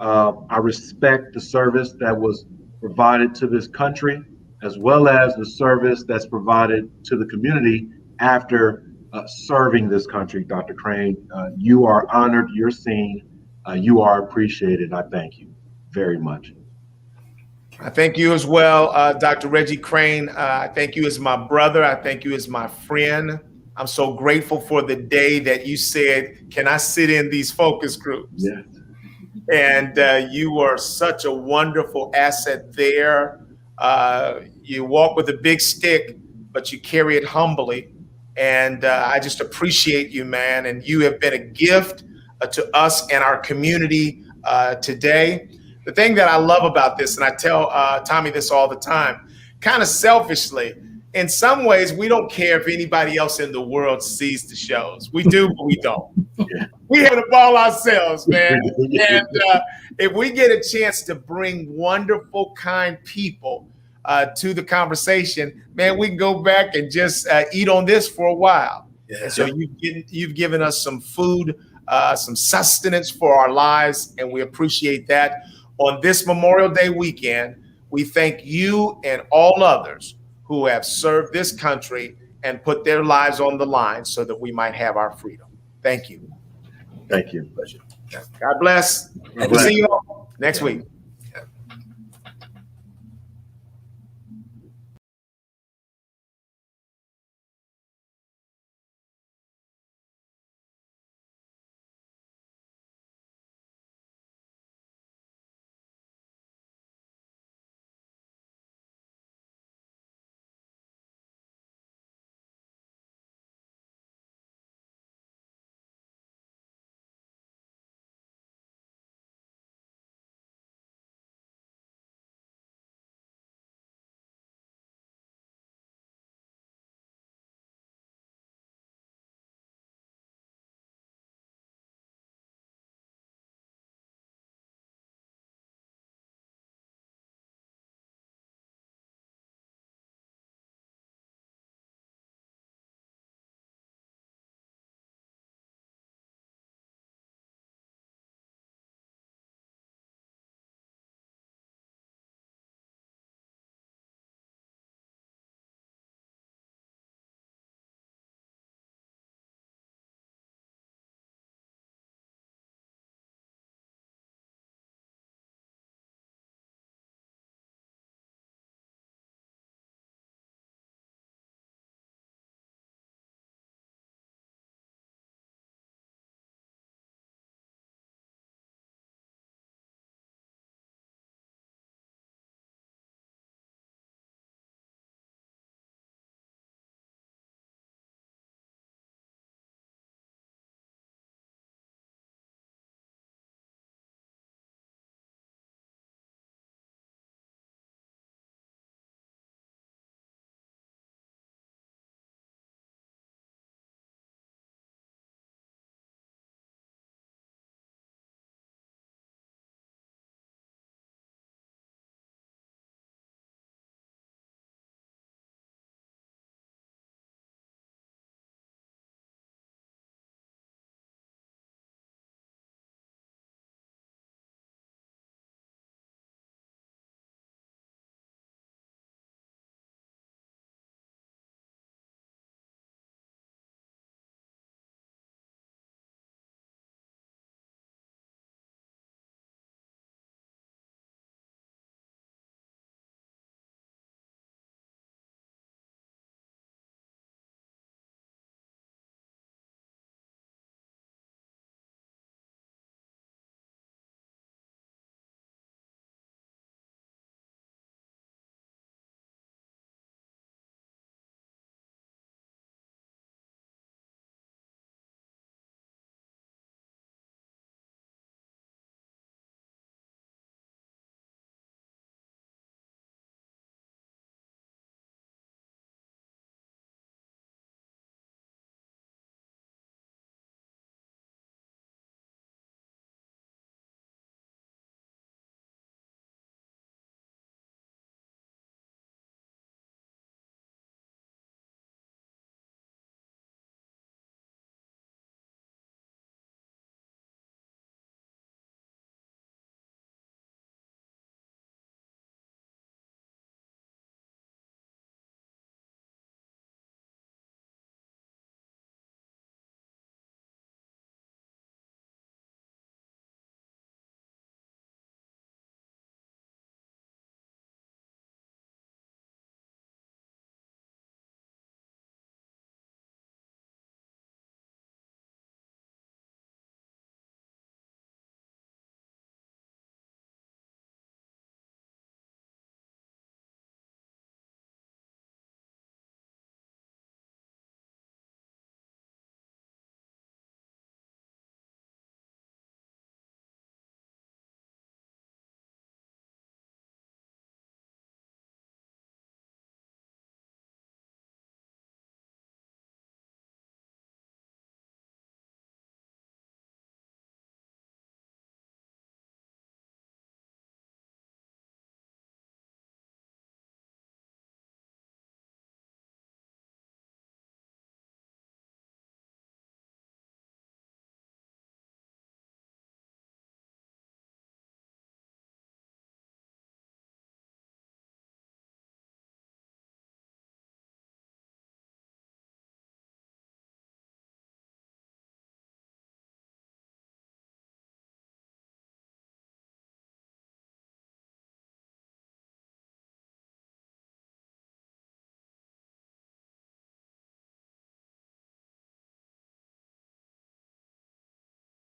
I respect the service that was provided to this country, as well as the service that's provided to the community after serving this country, Dr. Crane. You are honored, you're seen, you are appreciated. I thank you very much. I thank you as well, Dr. Reggie Crane. I thank you as my brother. I thank you as my friend. I'm so grateful for the day that you said, can I sit in these focus groups? Yeah. And you were such a wonderful asset there. You walk with a big stick, but you carry it humbly. And I just appreciate you, man. And you have been a gift to us and our community today. The thing that I love about this, and I tell Tommy this all the time, kind of selfishly, in some ways, we don't care if anybody else in the world sees the shows. We do, but we don't. Yeah. We have the ball ourselves, man. And if we get a chance to bring wonderful, kind people to the conversation, man, we can go back and just eat on this for a while. Yeah. And so you've given us some food, some sustenance for our lives, and we appreciate that. On this Memorial Day weekend, we thank you and all others who have served this country and put their lives on the line so that we might have our freedom. Thank you. Thank you. God bless. God bless. See you all next week.